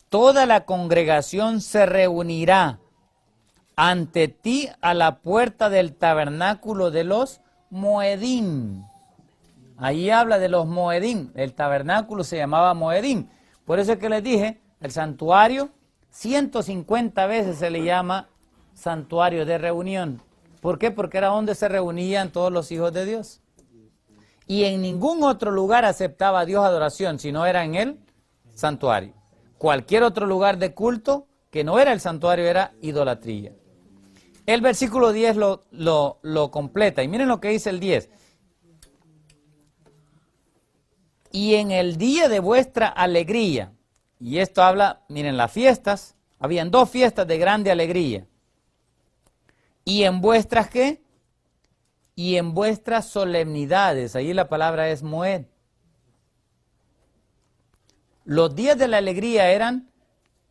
toda la congregación se reunirá ante ti a la puerta del tabernáculo de los Moedim. Ahí habla de los Moedim. El tabernáculo se llamaba Moedim. Por eso es que les dije, el santuario, 150 veces se le llama santuario de reunión. ¿Por qué? Porque era donde se reunían todos los hijos de Dios. Y en ningún otro lugar aceptaba Dios adoración, si no era en el santuario. Cualquier otro lugar de culto que no era el santuario era idolatría. El versículo 10 lo completa. Y miren lo que dice el 10. Y en el día de vuestra alegría, y esto habla, miren, las fiestas, habían 2 fiestas de grande alegría. ¿Y en vuestras qué? Y en vuestras solemnidades, ahí la palabra es moed. Los días de la alegría eran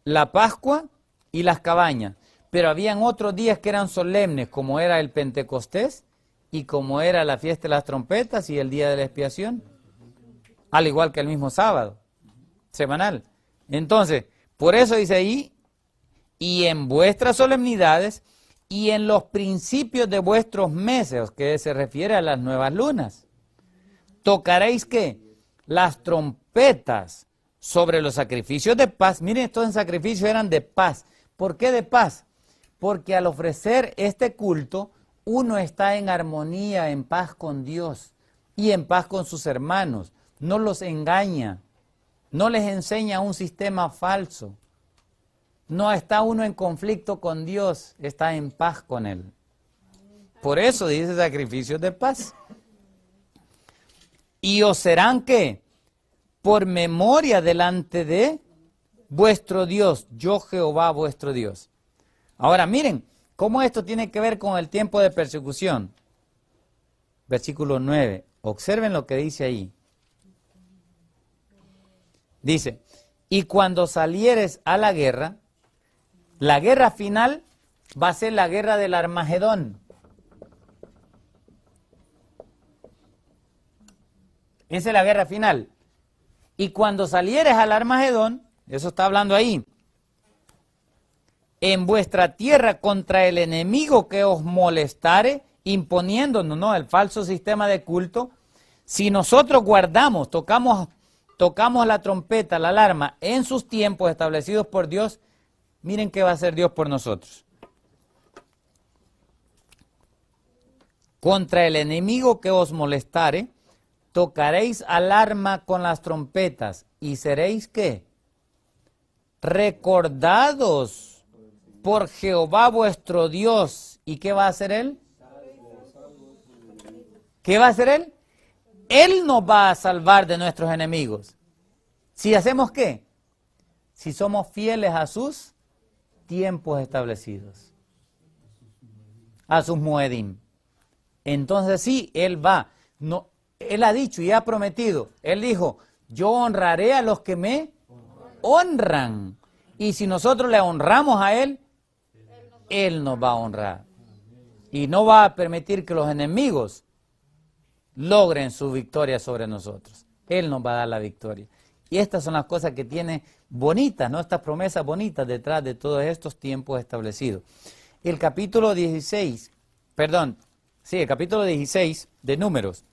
la Pascua y las cabañas, pero habían otros días que eran solemnes, como era el Pentecostés y como era la fiesta de las trompetas y el día de la expiación, al igual que el mismo sábado semanal. Entonces, por eso dice ahí, y en vuestras solemnidades y en los principios de vuestros meses, que se refiere a las nuevas lunas, tocaréis ¿qué? Las trompetas sobre los sacrificios de paz. Miren, estos sacrificios eran de paz. ¿Por qué de paz? Porque al ofrecer este culto, uno está en armonía, en paz con Dios y en paz con sus hermanos. No los engaña, no les enseña un sistema falso. No está uno en conflicto con Dios, está en paz con Él. Por eso dice sacrificios de paz. Y os serán ¿qué? Por memoria delante de vuestro Dios, yo Jehová vuestro Dios. Ahora miren, ¿cómo esto tiene que ver con el tiempo de persecución? Versículo 9, observen lo que dice ahí. Dice, y cuando salieres a la guerra final va a ser la guerra del Armagedón. Esa es la guerra final. Y cuando salieres al Armagedón, eso está hablando ahí, en vuestra tierra contra el enemigo que os molestare, imponiéndonos, ¿no?, el falso sistema de culto, si nosotros guardamos, tocamos la trompeta, la alarma, en sus tiempos establecidos por Dios, miren qué va a hacer Dios por nosotros. Contra el enemigo que os molestare, tocaréis alarma con las trompetas y seréis ¿qué? Recordados por Jehová vuestro Dios. ¿Y qué va a hacer Él? ¿Qué va a hacer Él? Él nos va a salvar de nuestros enemigos. ¿Si hacemos qué? Si somos fieles a sus tiempos establecidos, a sus moedim. Entonces sí, Él va. No, Él ha dicho y ha prometido. Él dijo, yo honraré a los que me honran. Y si nosotros le honramos a Él, Él nos va a honrar. Y no va a permitir que los enemigos logren su victoria sobre nosotros. Él nos va a dar la victoria. Y estas son las cosas que tiene bonitas, ¿no? Estas promesas bonitas detrás de todos estos tiempos establecidos. El capítulo 16 de Números.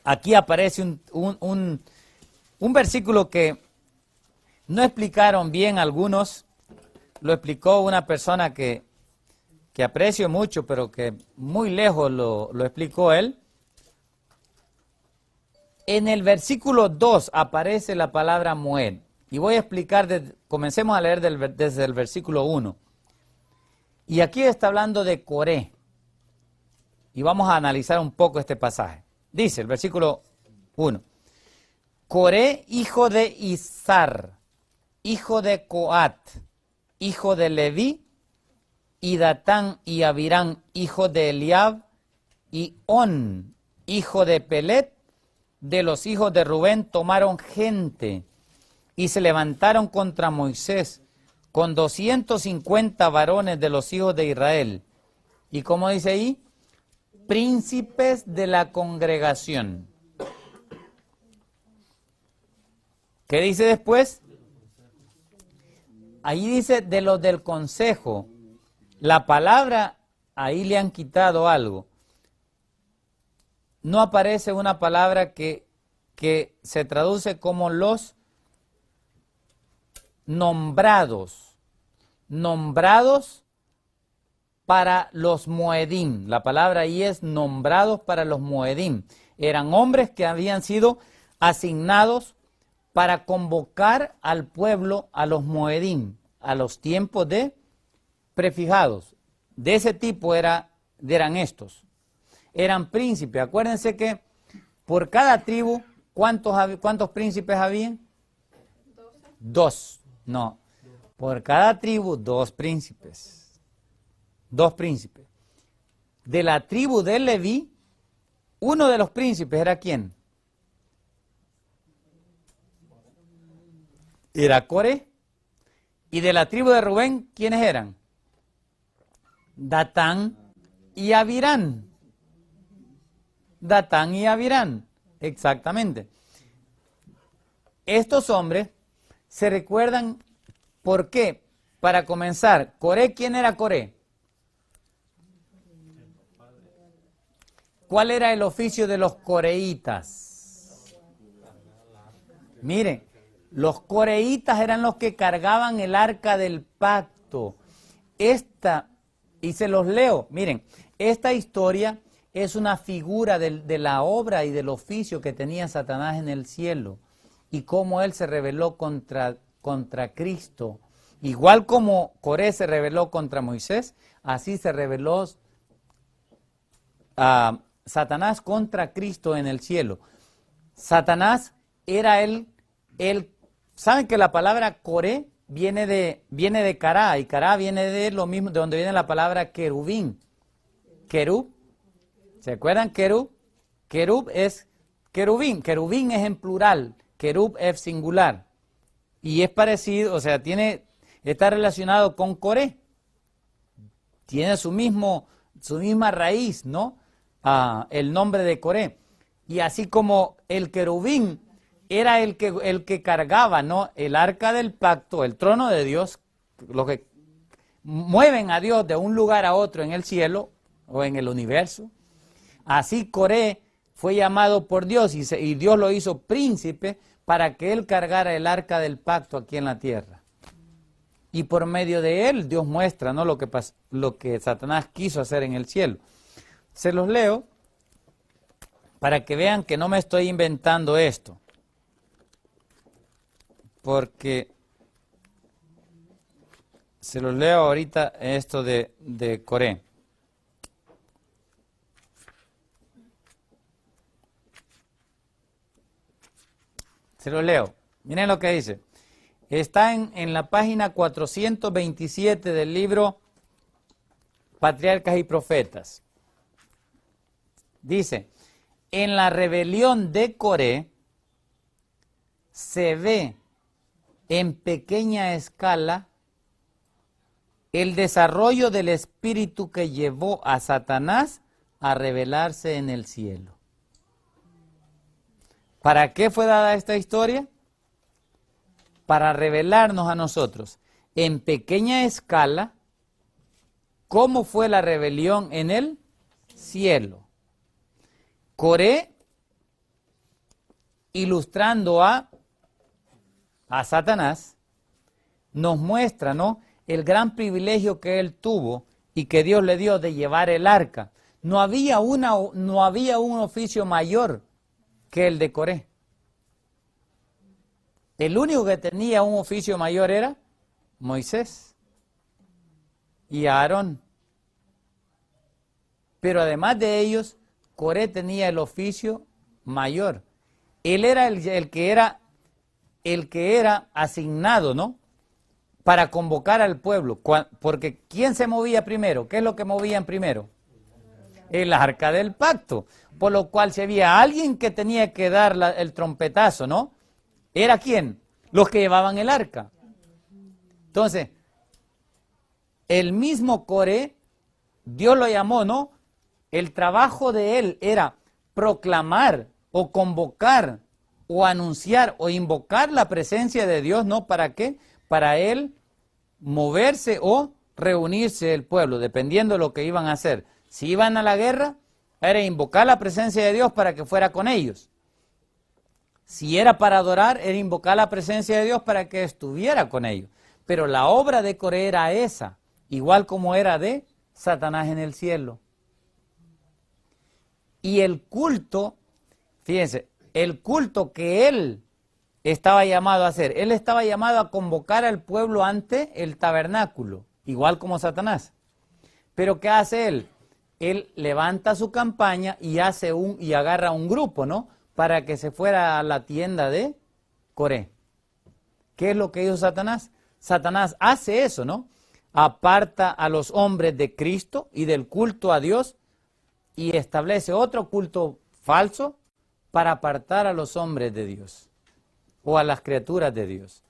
Aquí aparece un versículo que no explicaron bien algunos. Lo explicó una persona que aprecio mucho, pero que muy lejos lo explicó él. En el versículo 2 aparece la palabra moed. Y voy a explicar, comencemos a leer desde el versículo 1. Y aquí está hablando de Coré. Y vamos a analizar un poco este pasaje. Dice el versículo 1. Coré, hijo de Izar, hijo de Coat, hijo de Leví, y Datán y Abirán, hijo de Eliab, y On, hijo de Pelet, de los hijos de Rubén, tomaron gente y se levantaron contra Moisés con 250 varones de los hijos de Israel. ¿Y cómo dice ahí? Príncipes de la congregación. ¿Qué dice después? Ahí dice de los del consejo. La palabra, ahí le han quitado algo. No aparece una palabra que se traduce como los nombrados. Nombrados para los Moedim. La palabra ahí es nombrados para los Moedim. Eran hombres que habían sido asignados para convocar al pueblo a los Moedim, a los tiempos de prefijados. De ese tipo eran estos. Eran príncipes. Acuérdense que por cada tribu, ¿cuántos príncipes habían? 2. No. Por cada tribu, 2 príncipes. 2 príncipes. De la tribu de Leví, uno de los príncipes era ¿quién? Era Coré. Y de la tribu de Rubén, ¿quiénes eran? Datán y Abirán. Datán y Abirán, exactamente. Estos hombres se recuerdan, ¿por qué? Para comenzar, Coré, ¿quién era Coré? ¿Cuál era el oficio de los coreitas? Miren, los coreitas eran los que cargaban el arca del pacto. Y se los leo, miren, esta historia es una figura de la obra y del oficio que tenía Satanás en el cielo y cómo él se rebeló contra Cristo. Igual como Coré se rebeló contra Moisés, así se rebeló Satanás contra Cristo en el cielo. Satanás era ¿saben que la palabra Coré viene de Cará, y Cará viene de lo mismo, de donde viene la palabra querubín? Querub. ¿Se acuerdan? Querub es querubín. Querubín es en plural. Querub es singular. Y es parecido, o sea, está relacionado con Coré. Tiene su misma raíz, ¿no? El nombre de Coré. Y así como el querubín era el que cargaba, ¿no? El arca del pacto, el trono de Dios, los que mueven a Dios de un lugar a otro en el cielo o en el universo. Así Coré fue llamado por Dios y Dios lo hizo príncipe para que él cargara el arca del pacto aquí en la tierra. Y por medio de él Dios muestra, ¿no? lo que Satanás quiso hacer en el cielo. Se los leo para que vean que no me estoy inventando esto. Porque se los leo ahorita esto de Coré. Se lo leo. Miren lo que dice. Está en la página 427 del libro Patriarcas y Profetas. Dice, en la rebelión de Coré se ve en pequeña escala el desarrollo del espíritu que llevó a Satanás a rebelarse en el cielo. ¿Para qué fue dada esta historia? Para revelarnos a nosotros en pequeña escala cómo fue la rebelión en el cielo. Coré, ilustrando a Satanás, nos muestra, ¿no?, el gran privilegio que él tuvo y que Dios le dio de llevar el arca. No había un oficio mayor que el de Coré. El único que tenía un oficio mayor era Moisés y Aarón. Pero además de ellos, Coré tenía el oficio mayor. Él era el que era el que era asignado, ¿no?, para convocar al pueblo. Porque ¿quién se movía primero? ¿Qué es lo que movían primero? El arca del pacto. Por lo cual, si había alguien que tenía que dar el trompetazo, ¿no?, ¿era quién? Los que llevaban el arca. Entonces, el mismo Coré, Dios lo llamó, ¿no? El trabajo de él era proclamar o convocar o anunciar o invocar la presencia de Dios, ¿no? ¿Para qué? Para él moverse o reunirse el pueblo, dependiendo de lo que iban a hacer. Si iban a la guerra, era invocar la presencia de Dios para que fuera con ellos. Si era para adorar, era invocar la presencia de Dios para que estuviera con ellos. Pero la obra de Coré era esa, igual como era de Satanás en el cielo. Y el culto, fíjense, el culto que él estaba llamado a hacer, él estaba llamado a convocar al pueblo ante el tabernáculo, igual como Satanás. Pero ¿qué hace él? Él levanta su campaña y agarra un grupo, ¿no?, para que se fuera a la tienda de Coré. ¿Qué es lo que hizo Satanás? Satanás hace eso, ¿no? Aparta a los hombres de Cristo y del culto a Dios y establece otro culto falso para apartar a los hombres de Dios o a las criaturas de Dios.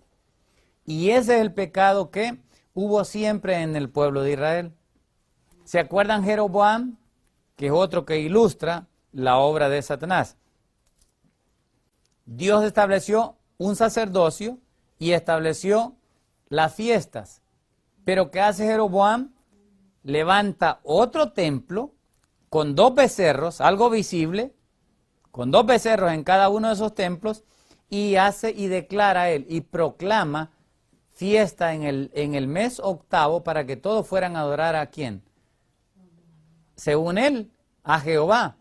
Y ese es el pecado que hubo siempre en el pueblo de Israel. ¿Se acuerdan Jeroboam? Que es otro que ilustra la obra de Satanás. Dios estableció un sacerdocio y estableció las fiestas. Pero ¿qué hace Jeroboam? Levanta otro templo con 2 becerros, algo visible, con 2 becerros en cada uno de esos templos, y hace y declara él y proclama fiesta en el mes octavo para que todos fueran a adorar a ¿quién? Según él, a Jehová,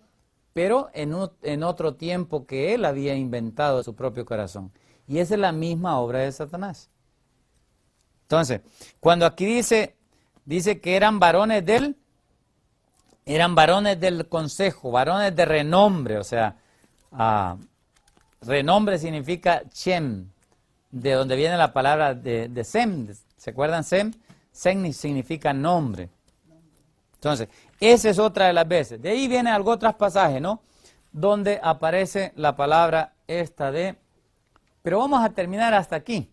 pero en otro tiempo que él había inventado de su propio corazón. Y esa es la misma obra de Satanás. Entonces, cuando aquí dice que eran varones del consejo, varones de renombre, o sea, renombre significa Shem, de donde viene la palabra de Sem. ¿Se acuerdan Sem? Sem significa nombre. Entonces, esa es otra de las veces. De ahí vienen algunos otros pasajes, ¿no?, donde aparece la palabra esta de... Pero vamos a terminar hasta aquí,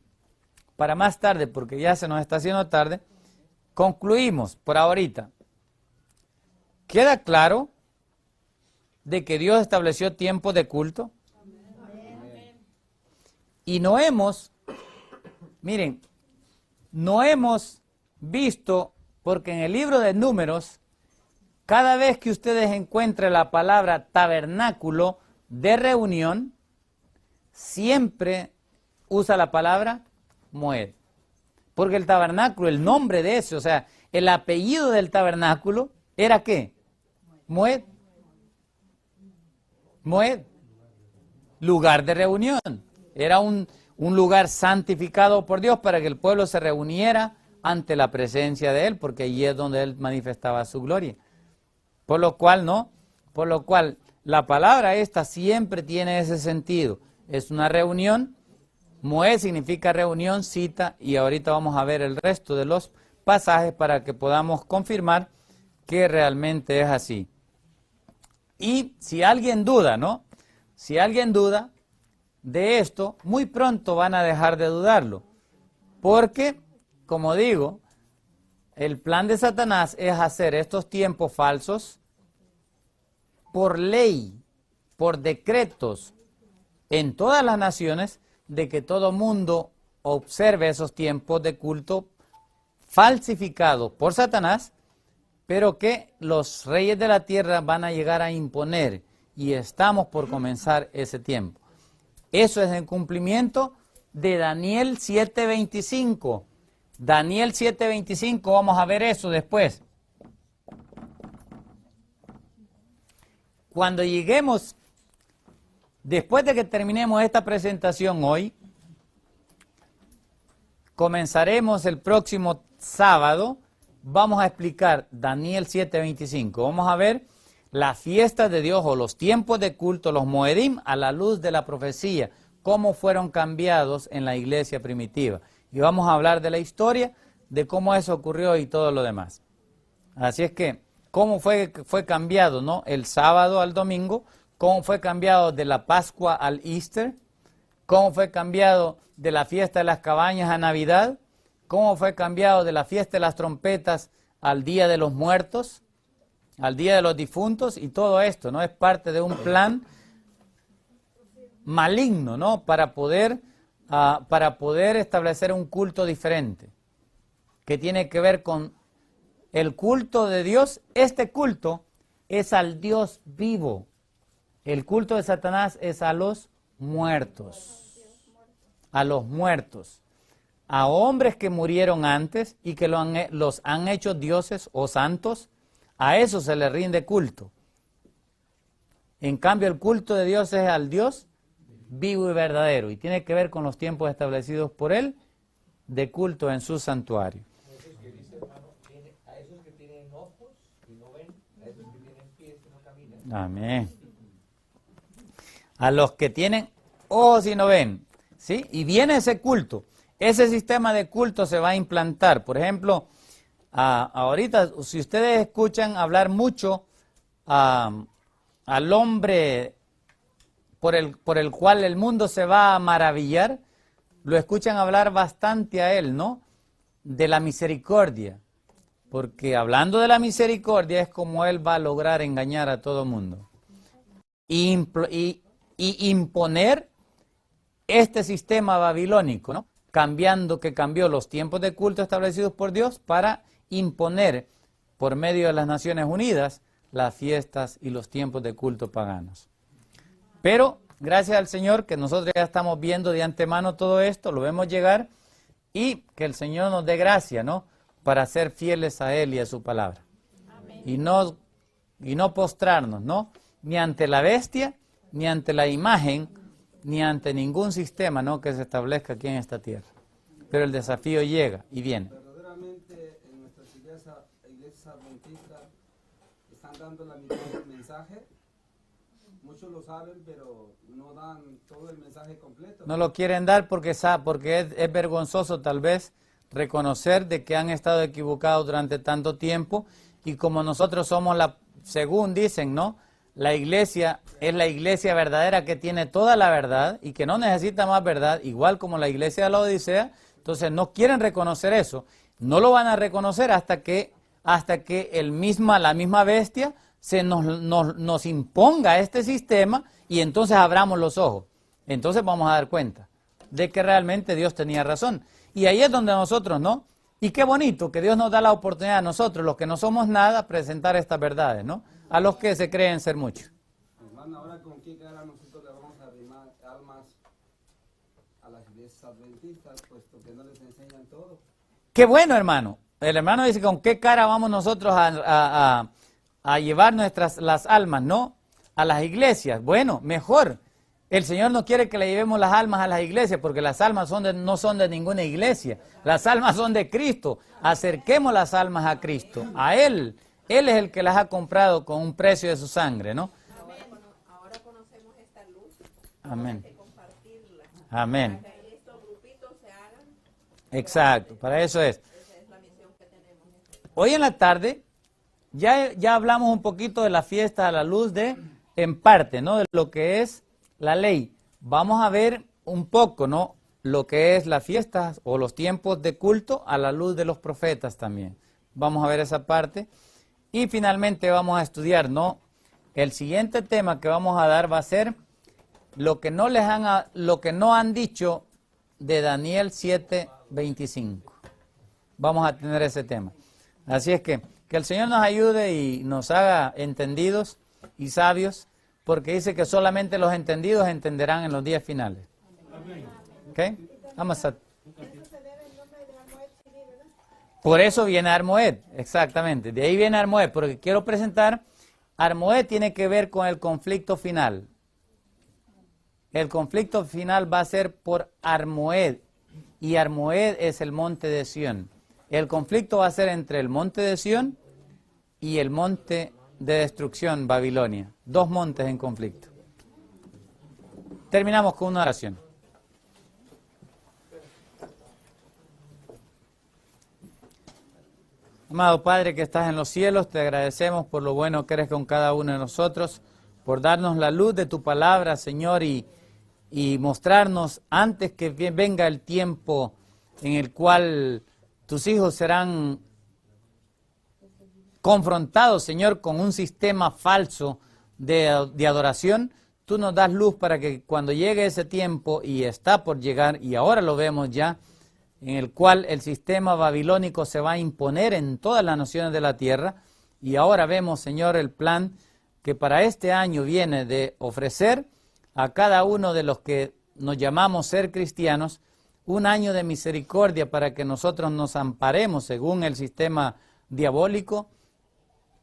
para más tarde, porque ya se nos está haciendo tarde. Concluimos por ahorita. ¿Queda claro de que Dios estableció tiempos de culto? Y no hemos visto, porque en el libro de Números, cada vez que ustedes encuentren la palabra tabernáculo de reunión, siempre usa la palabra Moed. Porque el tabernáculo, el nombre de ese, o sea, el apellido del tabernáculo, ¿era qué? Moed. Moed. Lugar de reunión. Era un lugar santificado por Dios para que el pueblo se reuniera ante la presencia de Él, porque allí es donde Él manifestaba su gloria. Por lo cual, la palabra esta siempre tiene ese sentido. Es una reunión. Moed significa reunión, cita, y ahorita vamos a ver el resto de los pasajes para que podamos confirmar que realmente es así. Y si alguien duda, ¿no? Si alguien duda de esto, muy pronto van a dejar de dudarlo. Porque, como digo, el plan de Satanás es hacer estos tiempos falsos por ley, por decretos en todas las naciones, de que todo mundo observe esos tiempos de culto falsificados por Satanás, pero que los reyes de la tierra van a llegar a imponer, y estamos por comenzar ese tiempo. Eso es en cumplimiento de Daniel 7:25. Daniel 7:25, vamos a ver eso después. Cuando lleguemos, después de que terminemos esta presentación hoy, comenzaremos el próximo sábado, vamos a explicar Daniel 7:25. Vamos a ver las fiestas de Dios o los tiempos de culto, los Moedim, a la luz de la profecía, cómo fueron cambiados en la iglesia primitiva. Y vamos a hablar de la historia, de cómo eso ocurrió y todo lo demás. Así es que, cómo fue cambiado, ¿no? El sábado al domingo, cómo fue cambiado de la Pascua al Easter, cómo fue cambiado de la fiesta de las cabañas a Navidad, cómo fue cambiado de la fiesta de las trompetas al Día de los Muertos, al Día de los Difuntos, y todo esto, ¿no? Es parte de un plan maligno, ¿no? Para poder establecer un culto diferente, que tiene que ver con el culto de Dios. Este culto es al Dios vivo. El culto de Satanás es a los muertos. A los muertos. A hombres que murieron antes y que los han hecho dioses o santos, a eso se le rinde culto. En cambio, el culto de Dios es al Dios vivo y verdadero, y tiene que ver con los tiempos establecidos por Él de culto en su santuario. A esos que tienen ojos y no ven, a esos que tienen pies y no caminan. Amén. A los que tienen ojos y no ven, ¿sí? Y viene ese culto. Ese sistema de culto se va a implantar. Por ejemplo, ahorita, si ustedes escuchan hablar mucho al hombre por el cual el mundo se va a maravillar, lo escuchan hablar bastante a él, ¿no? De la misericordia. Porque hablando de la misericordia es como él va a lograr engañar a todo el mundo. Y imponer este sistema babilónico, ¿no? Que cambió los tiempos de culto establecidos por Dios para imponer por medio de las Naciones Unidas las fiestas y los tiempos de culto paganos. Pero gracias al Señor que nosotros ya estamos viendo de antemano todo esto, lo vemos llegar, y que el Señor nos dé gracia, ¿no? Para ser fieles a Él y a su palabra. Amén. Y no postrarnos, ¿no? Ni ante la bestia, ni ante la imagen, ni ante ningún sistema, ¿no? Que se establezca aquí en esta tierra. Pero el desafío llega y viene. Verdaderamente en nuestras iglesias adventistas están dando la mitad del mensaje. Muchos lo saben, pero no dan todo el mensaje completo. No lo quieren dar porque es vergonzoso tal vez reconocer de que han estado equivocados durante tanto tiempo, y como nosotros somos según dicen, ¿no? La iglesia es la iglesia verdadera que tiene toda la verdad y que no necesita más verdad, igual como la iglesia de la Odisea. Entonces no quieren reconocer eso. No lo van a reconocer hasta que la misma bestia nos imponga este sistema, y entonces abramos los ojos. Entonces vamos a dar cuenta de que realmente Dios tenía razón. Y ahí es donde nosotros, ¿no? Y qué bonito que Dios nos da la oportunidad a nosotros, los que no somos nada, presentar estas verdades, ¿no? A los que se creen ser mucho. Hermano, ahora con qué cara nosotros le vamos a arrimar almas a las iglesias adventistas, puesto que no les enseñan todo. Qué bueno, hermano. El hermano dice, ¿con qué cara vamos nosotros a llevar las almas, ¿no? A las iglesias. Bueno, mejor. El Señor no quiere que le llevemos las almas a las iglesias, porque las almas no son de ninguna iglesia. Las almas son de Cristo. Acerquemos las almas a Cristo, a Él. Él es el que las ha comprado con un precio de su sangre, ¿no? Ahora conocemos esta luz. Amén. Hay que compartirla. Amén. Para que estos grupitos se hagan. Exacto, para eso es. Esa es la misión que tenemos. Hoy en la tarde ya hablamos un poquito de la fiesta a la luz en parte, ¿no? De lo que es la ley. Vamos a ver un poco, ¿no? Lo que es la fiesta o los tiempos de culto a la luz de los profetas también. Vamos a ver esa parte. Y finalmente vamos a estudiar, ¿no? El siguiente tema que vamos a dar va a ser lo que no han dicho de Daniel 7:25. Vamos a tener ese tema. Así es que el Señor nos ayude y nos haga entendidos y sabios, porque dice que solamente los entendidos entenderán en los días finales. ¿Ok? Vamos a... Por eso viene Armoed, exactamente. De ahí viene Armoed, porque quiero presentar, Armoed tiene que ver con el conflicto final. El conflicto final va a ser por Armoed, y Armoed es el monte de Sión. El conflicto va a ser entre el monte de Sión y el monte de destrucción, Babilonia. Dos montes en conflicto. Terminamos con una oración. Amado Padre que estás en los cielos, te agradecemos por lo bueno que eres con cada uno de nosotros, por darnos la luz de tu palabra, Señor, y mostrarnos antes que venga el tiempo en el cual tus hijos serán confrontados, Señor, con un sistema falso de adoración. Tú nos das luz para que cuando llegue ese tiempo, y está por llegar, y ahora lo vemos ya, en el cual el sistema babilónico se va a imponer en todas las naciones de la tierra, y ahora vemos, Señor, el plan que para este año viene de ofrecer a cada uno de los que nos llamamos ser cristianos un año de misericordia para que nosotros nos amparemos según el sistema diabólico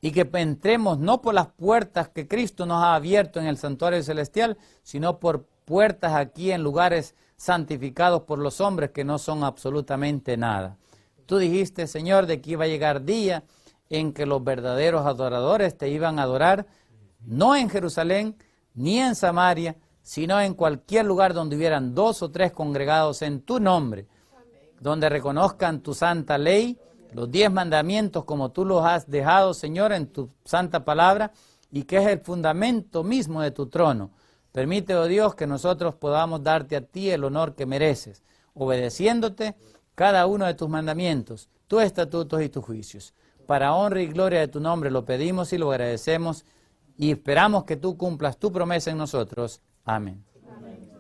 y que entremos no por las puertas que Cristo nos ha abierto en el santuario celestial, sino por puertas aquí en lugares santificados por los hombres que no son absolutamente nada. Tú dijiste, Señor, de que iba a llegar día en que los verdaderos adoradores te iban a adorar, no en Jerusalén, ni en Samaria, sino en cualquier lugar donde hubieran 2 o 3 congregados en tu nombre, donde reconozcan tu santa ley, los 10 mandamientos como tú los has dejado, Señor, en tu santa palabra, y que es el fundamento mismo de tu trono. Permite, oh Dios, que nosotros podamos darte a ti el honor que mereces, obedeciéndote cada uno de tus mandamientos, tus estatutos y tus juicios. Para honra y gloria de tu nombre lo pedimos y lo agradecemos, y esperamos que tú cumplas tu promesa en nosotros. Amén. Amén.